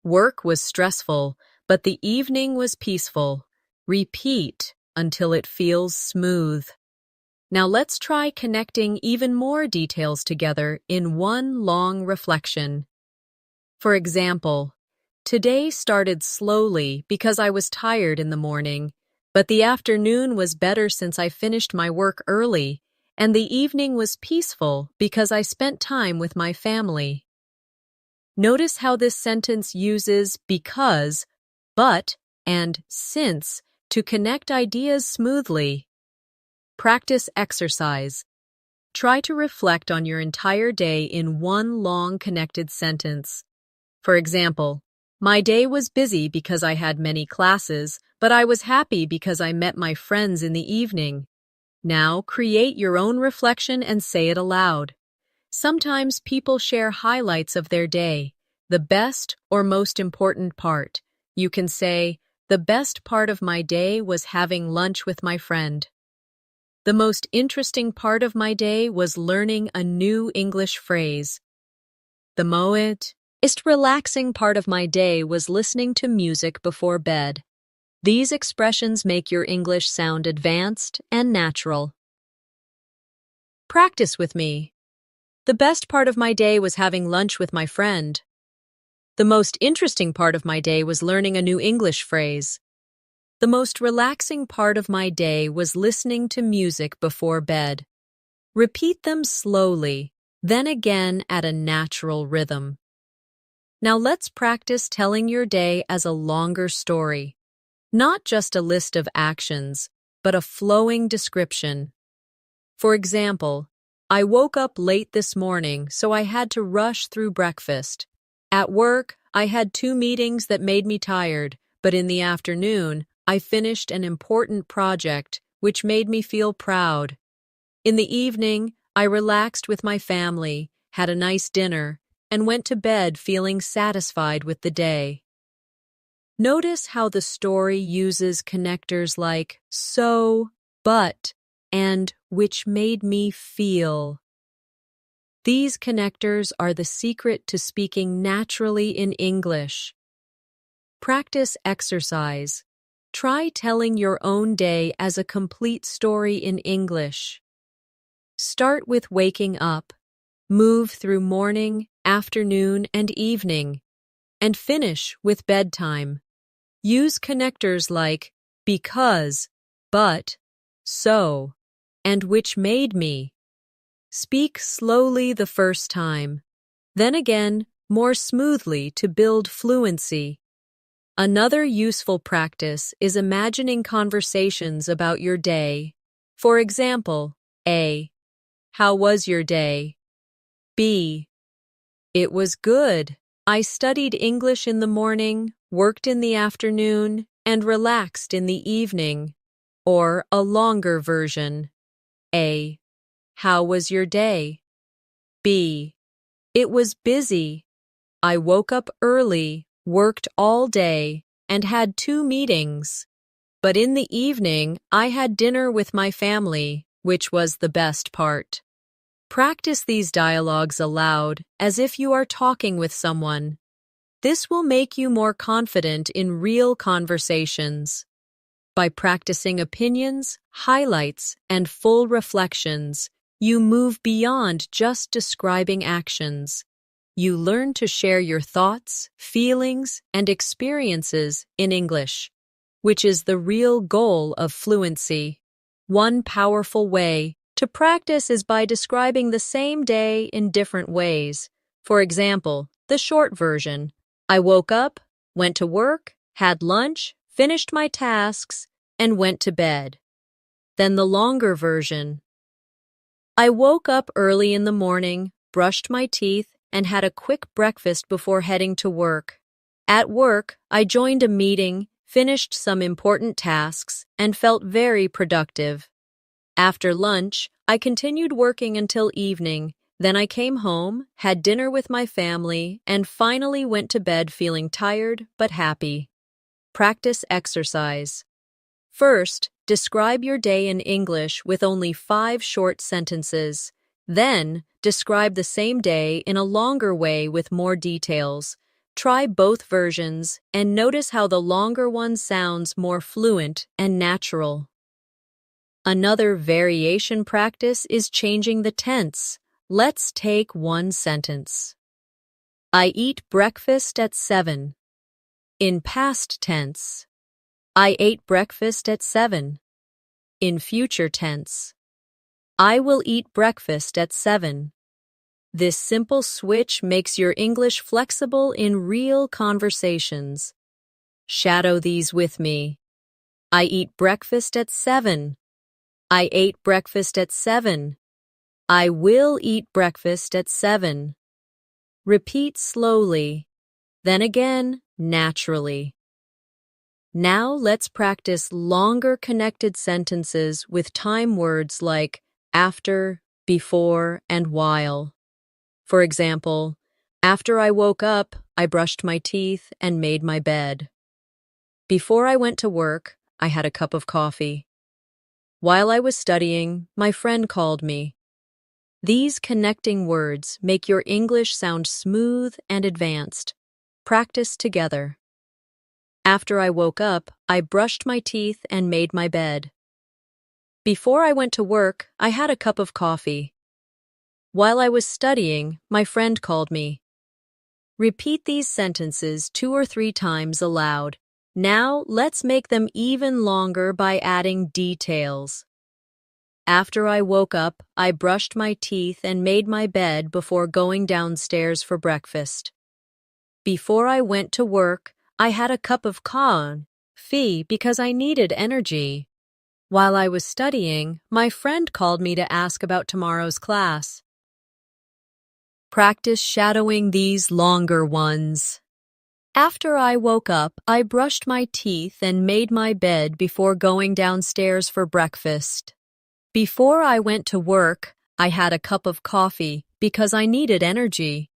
Work was stressful, but the evening was peaceful. Repeat until it feels smooth. Now let's try connecting even more details together in one long reflection. For example, today started slowly because I was tired in the morning, but the afternoon was better since I finished my work early, and the evening was peaceful because I spent time with my family. Notice how this sentence uses because, but, and since to connect ideas smoothly. Practice exercise. Try to reflect on your entire day in one long connected sentence. For example, my day was busy because I had many classes, but I was happy because I met my friends in the evening. Now create your own reflection and say it aloud. Sometimes people share highlights of their day, the best or most important part. You can say, the best part of my day was having lunch with my friend. The most interesting part of my day was learning a new English phrase. The most relaxing part of my day was listening to music before bed. These expressions make your English sound advanced and natural. Practice with me. The best part of my day was having lunch with my friend. The most interesting part of my day was learning a new English phrase. The most relaxing part of my day was listening to music before bed. Repeat them slowly, then again at a natural rhythm. Now let's practice telling your day as a longer story. Not just a list of actions, but a flowing description. For example, I woke up late this morning, so I had to rush through breakfast. At work, I had 2 meetings that made me tired, but in the afternoon, I finished an important project, which made me feel proud. In the evening, I relaxed with my family, had a nice dinner, and went to bed feeling satisfied with the day. Notice how the story uses connectors like so, but, and which made me feel. These connectors are the secret to speaking naturally in English. Practice exercise. Try telling your own day as a complete story in English. Start with waking up, move through morning, afternoon, and evening, and finish with bedtime. Use connectors like because, but, so, and which made me. Speak slowly the first time, then again more smoothly to build fluency. Another useful practice is imagining conversations about your day. For example, A. How was your day? B. It was good. I studied English in the morning, worked in the afternoon, and relaxed in the evening. Or a longer version. A. How was your day? B. It was busy. I woke up early, worked all day, and had 2 meetings. But in the evening, I had dinner with my family, which was the best part. Practice these dialogues aloud as if you are talking with someone. This will make you more confident in real conversations. By practicing opinions, highlights, and full reflections, you move beyond just describing actions. You learn to share your thoughts, feelings, and experiences in English, which is the real goal of fluency. One powerful way to practice is by describing the same day in different ways. For example, the short version. I woke up, went to work, had lunch, finished my tasks, and went to bed. Then the longer version. I woke up early in the morning, brushed my teeth, and had a quick breakfast before heading to work. At work, I joined a meeting, finished some important tasks, and felt very productive. After lunch, I continued working until evening. Then I came home, had dinner with my family, and finally went to bed feeling tired but happy. Practice exercise. First, describe your day in English with only 5 short sentences. Then, describe the same day in a longer way with more details. Try both versions and notice how the longer one sounds more fluent and natural. Another variation practice is changing the tense. Let's take one sentence. I eat breakfast at 7. In past tense, I ate breakfast at 7. In future tense, I will eat breakfast at 7. This simple switch makes your English flexible in real conversations. Shadow these with me. I eat breakfast at 7. I ate breakfast at 7. I will eat breakfast at 7. Repeat slowly, then again naturally. Now let's practice longer connected sentences with time words like after, before, and while. For example, after I woke up, I brushed my teeth and made my bed. Before I went to work, I had a cup of coffee. While I was studying, my friend called me. These connecting words make your English sound smooth and advanced. Practice together. After I woke up, I brushed my teeth and made my bed. Before I went to work, I had a cup of coffee. While I was studying, my friend called me. Repeat these sentences 2 or 3 times aloud. Now, let's make them even longer by adding details. After I woke up, I brushed my teeth and made my bed before going downstairs for breakfast. Before I went to work, I had a cup of coffee because I needed energy. While I was studying, my friend called me to ask about tomorrow's class. Practice shadowing these longer ones. After I woke up, I brushed my teeth and made my bed before going downstairs for breakfast. Before I went to work, I had a cup of coffee because I needed energy.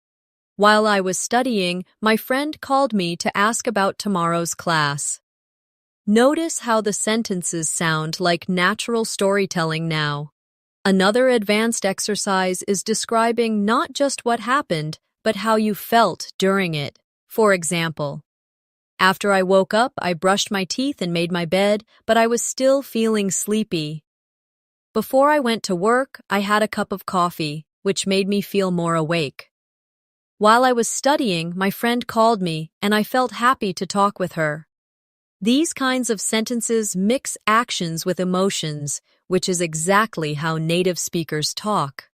While I was studying, my friend called me to ask about tomorrow's class. Notice how the sentences sound like natural storytelling now. Another advanced exercise is describing not just what happened, but how you felt during it. For example, after I woke up, I brushed my teeth and made my bed, but I was still feeling sleepy. Before I went to work, I had a cup of coffee, which made me feel more awake. While I was studying, my friend called me, and I felt happy to talk with her. These kinds of sentences mix actions with emotions, which is exactly how native speakers talk.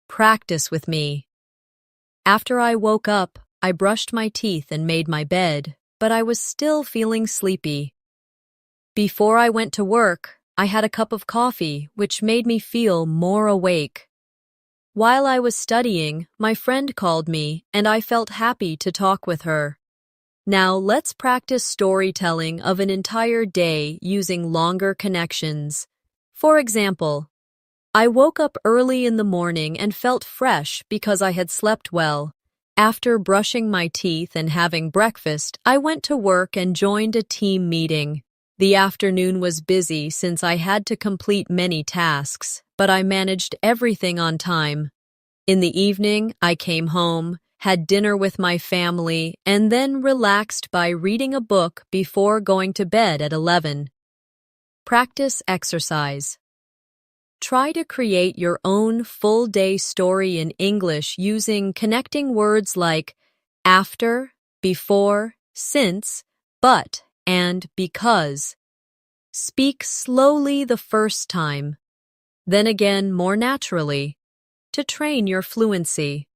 Practice with me. After I woke up, I brushed my teeth and made my bed, but I was still feeling sleepy. Before I went to work, I had a cup of coffee, which made me feel more awake. While I was studying, my friend called me, and I felt happy to talk with her. Now let's practice storytelling of an entire day using longer connections. For example, I woke up early in the morning and felt fresh because I had slept well. After brushing my teeth and having breakfast, I went to work and joined a team meeting. The afternoon was busy since I had to complete many tasks, but I managed everything on time. In the evening, I came home, had dinner with my family, and then relaxed by reading a book before going to bed at 11. Practice exercise. Try to create your own full-day story in English using connecting words like after, before, since, but, and because. Speak slowly the first time, then again more naturally, to train your fluency.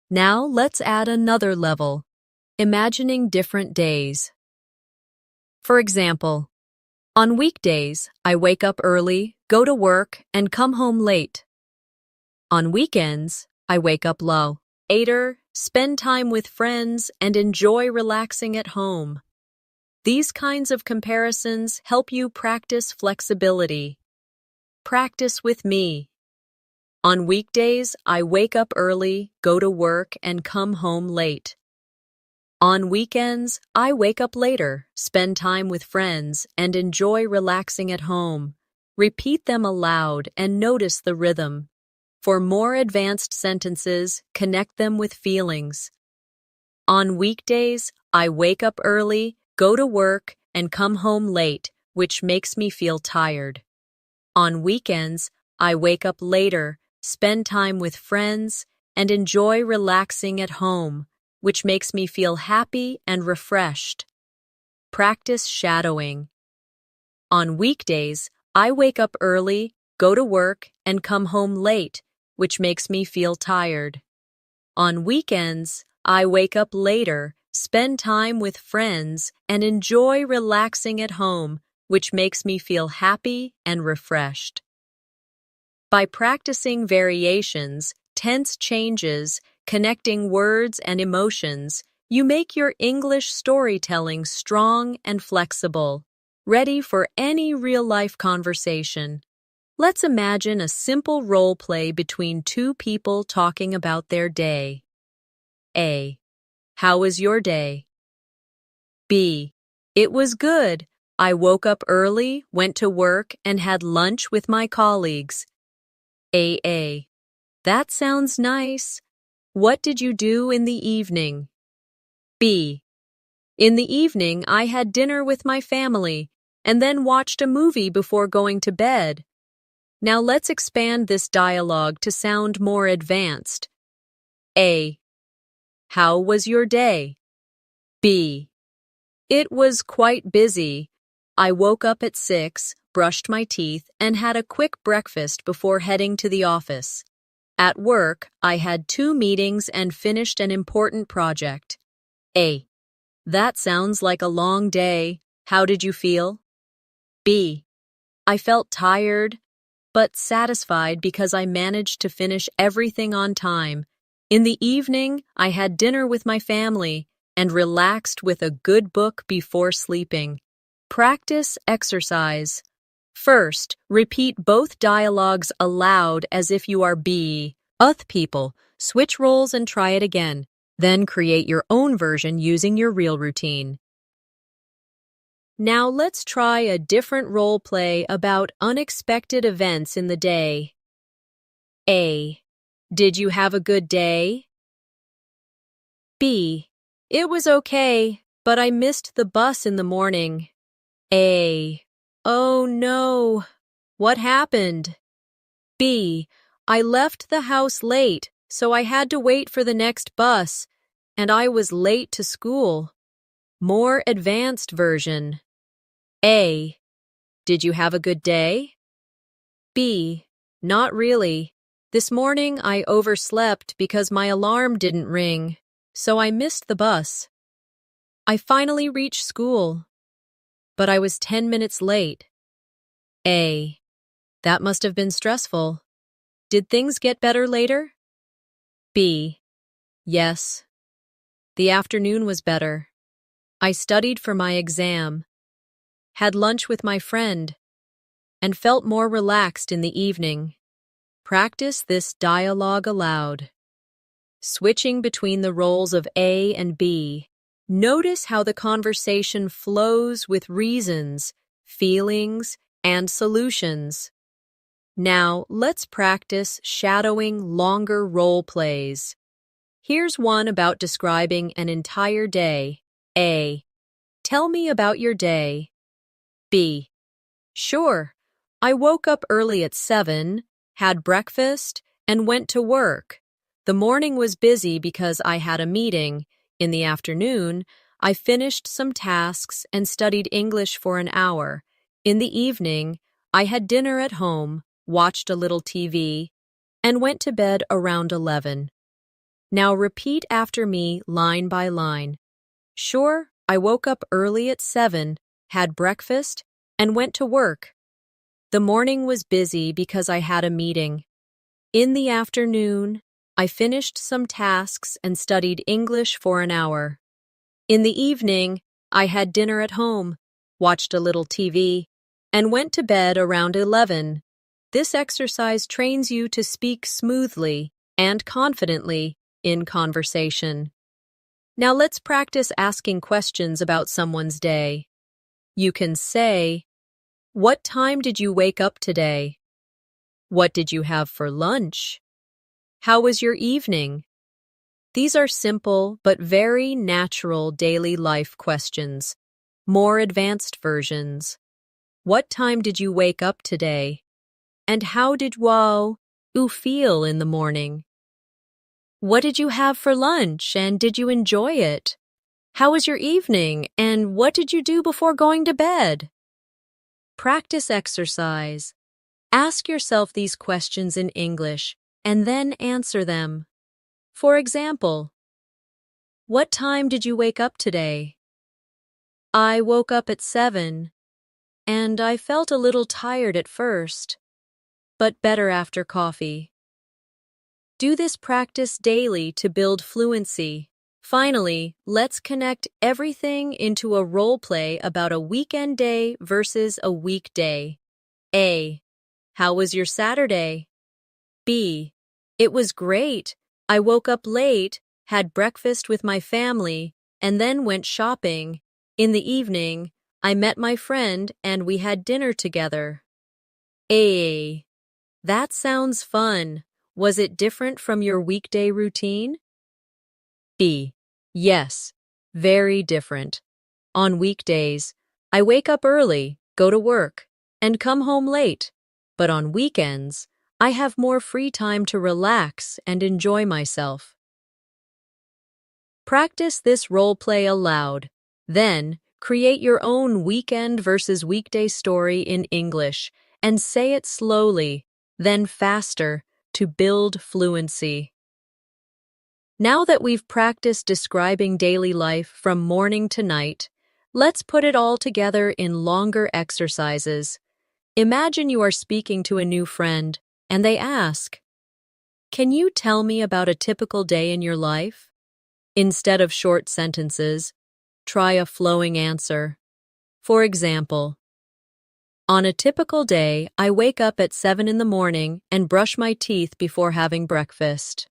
Now let's add another level, imagining different days. For example, on weekdays, I wake up early, go to work, and come home late. On weekends, I wake up later, spend time with friends, and enjoy relaxing at home. These kinds of comparisons help you practice flexibility. Practice with me. On weekdays, I wake up early, go to work, and come home late. On weekends, I wake up later, spend time with friends, and enjoy relaxing at home. Repeat them aloud and notice the rhythm. For more advanced sentences, connect them with feelings. On weekdays, I wake up early, go to work, and come home late, which makes me feel tired. On weekends, I wake up later, spend time with friends, and enjoy relaxing at home, which makes me feel happy and refreshed. Practice shadowing. On weekdays, I wake up early, go to work, and come home late, which makes me feel tired. On weekends, I wake up later, spend time with friends, and enjoy relaxing at home, which makes me feel happy and refreshed. By practicing variations, tense changes, connecting words and emotions, you make your English storytelling strong and flexible, ready for any real-life conversation. Let's imagine a simple role play between two people talking about their day. A. How was your day? B. It was good. I woke up early, went to work, and had lunch with my colleagues. A. That sounds nice. What did you do in the evening? B. In the evening, I had dinner with my family and then watched a movie before going to bed. Now let's expand this dialogue to sound more advanced. A. How was your day? B. It was quite busy. I woke up at 6, brushed my teeth, and had a quick breakfast before heading to the office. At work, I had 2 meetings and finished an important project. A. That sounds like a long day. How did you feel? B. I felt tired, but satisfied because I managed to finish everything on time. In the evening, I had dinner with my family and relaxed with a good book before sleeping. Practice exercise. First, repeat both dialogues aloud as if you are B. Other people. Switch roles and try it again. Then create your own version using your real routine. Now let's try a different role play about unexpected events in the day. A. Did you have a good day? B. It was okay, but I missed the bus in the morning. A. Oh no. What happened? B. I left the house late, so I had to wait for the next bus, and I was late to school. More advanced version. A. Did you have a good day? B. Not really. This morning I overslept because my alarm didn't ring, so I missed the bus. I finally reached school, but I was 10 minutes late. A. That must have been stressful. Did things get better later? B. Yes. The afternoon was better. I studied for my exam, had lunch with my friend, and felt more relaxed in the evening. Practice this dialogue aloud. Switching between the roles of A and B, notice how the conversation flows with reasons, feelings, and solutions. Now, let's practice shadowing longer role plays. Here's one about describing an entire day. A. Tell me about your day. B. Sure. I woke up early at 7, had breakfast, and went to work. The morning was busy because I had a meeting. In the afternoon, I finished some tasks and studied English for an hour. In the evening, I had dinner at home, watched a little TV, and went to bed around 11. Now repeat after me line by line. Sure, I woke up early at 7, had breakfast, and went to work. The morning was busy because I had a meeting. In the afternoon, I finished some tasks and studied English for an hour. In the evening, I had dinner at home, watched a little TV, and went to bed around 11. This exercise trains you to speak smoothly and confidently in conversation. Now let's practice asking questions about someone's day. You can say, "What time did you wake up today? What did you have for lunch? How was your evening?" These are simple but very natural daily life questions. More advanced versions. What time did you wake up today? And how did you feel in the morning? What did you have for lunch and did you enjoy it? How was your evening and what did you do before going to bed? Practice exercise. Ask yourself these questions in English and then answer them. For example, what time did you wake up today? I woke up at 7, and I felt a little tired at first, but better after coffee. Do this practice daily to build fluency. Finally, let's connect everything into a role play about a weekend day versus a weekday. A. How was your Saturday? B. It was great. I woke up late, had breakfast with my family, and then went shopping. In the evening, I met my friend and we had dinner together. A. That sounds fun. Was it different from your weekday routine? B. Yes, very different. On weekdays, I wake up early, go to work, and come home late. But on weekends, I have more free time to relax and enjoy myself. Practice this role play aloud. Then, create your own weekend versus weekday story in English and say it slowly, then faster, to build fluency. Now that we've practiced describing daily life from morning to night, let's put it all together in longer exercises. Imagine you are speaking to a new friend, and they ask, "Can you tell me about a typical day in your life?" Instead of short sentences, try a flowing answer. For example, on a typical day, I wake up at 7 in the morning and brush my teeth before having breakfast.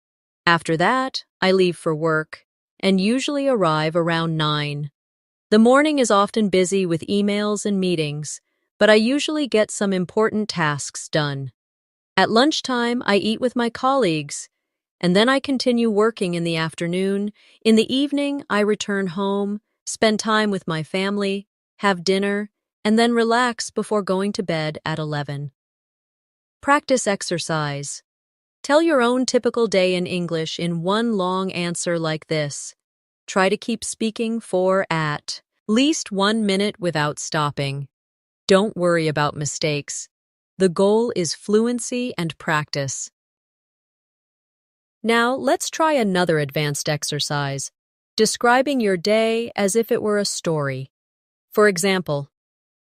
After that, I leave for work and usually arrive around 9. The morning is often busy with emails and meetings, but I usually get some important tasks done. At lunchtime, I eat with my colleagues, and then I continue working in the afternoon. In the evening, I return home, spend time with my family, have dinner, and then relax before going to bed at 11. Practice exercise. Tell your own typical day in English in one long answer like this. Try to keep speaking for at least 1 minute without stopping. Don't worry about mistakes. The goal is fluency and practice. Now, let's try another advanced exercise, describing your day as if it were a story. For example,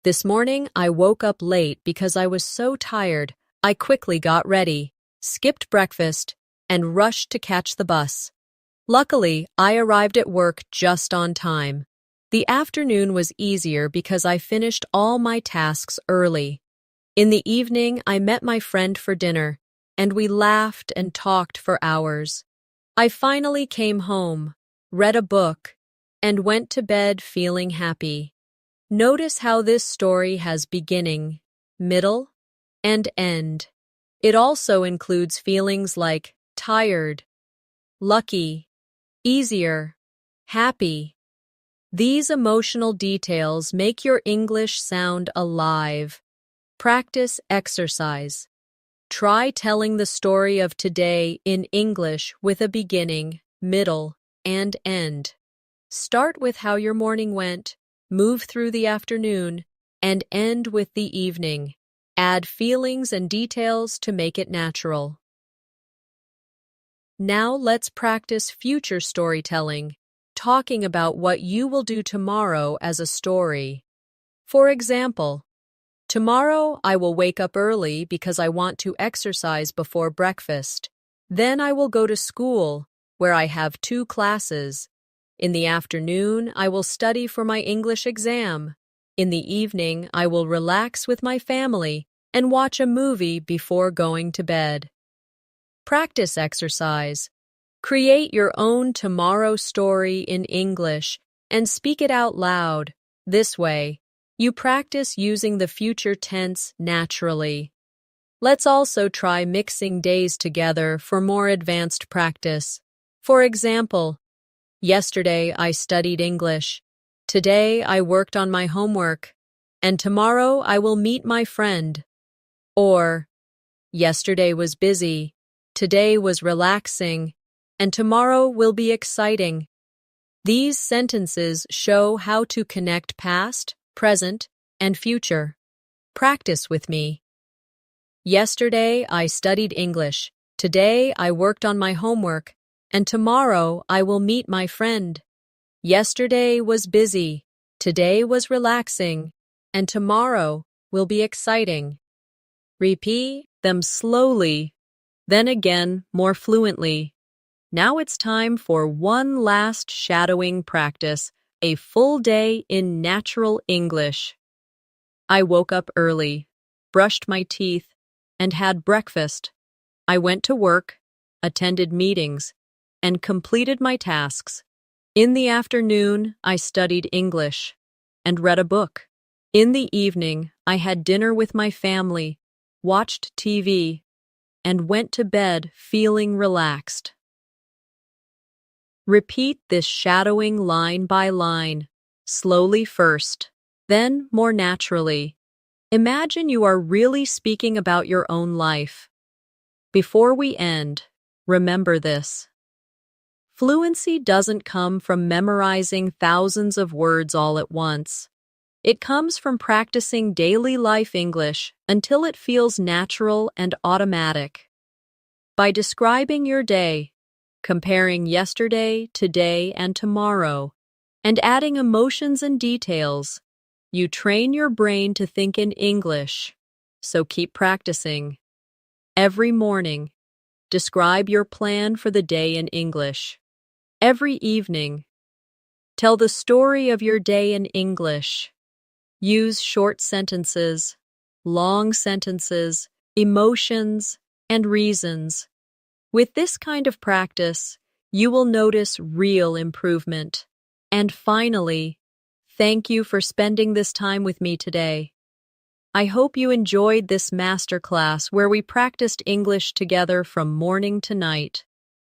this morning I woke up late because I was so tired. I quickly got ready, skipped breakfast, and rushed to catch the bus. Luckily, I arrived at work just on time. The afternoon was easier because I finished all my tasks early. In the evening, I met my friend for dinner, and we laughed and talked for hours. I finally came home, read a book, and went to bed feeling happy. Notice how this story has beginning, middle, and end. It also includes feelings like tired, lucky, easier, happy. These emotional details make your English sound alive. Practice exercise. Try telling the story of today in English with a beginning, middle, and end. Start with how your morning went, move through the afternoon, and end with the evening. Add feelings and details to make it natural. Now let's practice future storytelling, talking about what you will do tomorrow as a story. For example, tomorrow I will wake up early because I want to exercise before breakfast. Then I will go to school, where I have 2 classes. In the afternoon, I will study for my English exam. In the evening, I will relax with my family and watch a movie before going to bed. Practice exercise. Create your own tomorrow story in English and speak it out loud. This way, you practice using the future tense naturally. Let's also try mixing days together for more advanced practice. For example, yesterday I studied English. Today I worked on my homework. And tomorrow I will meet my friend. Or, yesterday was busy. Today was relaxing. And tomorrow will be exciting. These sentences show how to connect past, present, and future. Practice with me. Yesterday I studied English. Today I worked on my homework. And tomorrow I will meet my friend. Yesterday was busy. Today was relaxing. And tomorrow will be exciting. Repeat them slowly, then again more fluently. Now it's time for one last shadowing practice, a full day in natural English. I woke up early, brushed my teeth, and had breakfast. I went to work, attended meetings, and completed my tasks. In the afternoon, I studied English and read a book. In the evening, I had dinner with my family, watched TV, and went to bed feeling relaxed. Repeat this shadowing line by line, slowly first, then more naturally. Imagine you are really speaking about your own life. Before we end, remember this. Fluency doesn't come from memorizing thousands of words all at once. It comes from practicing daily life English until it feels natural and automatic. By describing your day, comparing yesterday, today, and tomorrow, and adding emotions and details, you train your brain to think in English. So keep practicing. Every morning, describe your plan for the day in English. Every evening, tell the story of your day in English. Use short sentences, long sentences, emotions, and reasons. With this kind of practice, you will notice real improvement. And finally, thank you for spending this time with me today. I hope you enjoyed this masterclass where we practiced English together from morning to night.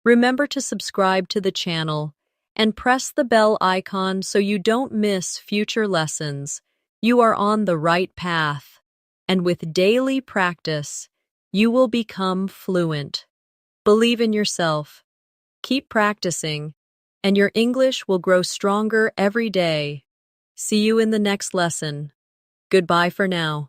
Remember to subscribe to the channel and press the bell icon so you don't miss future lessons. You are on the right path, and with daily practice, you will become fluent. Believe in yourself, keep practicing, and your English will grow stronger every day. See you in the next lesson. Goodbye for now.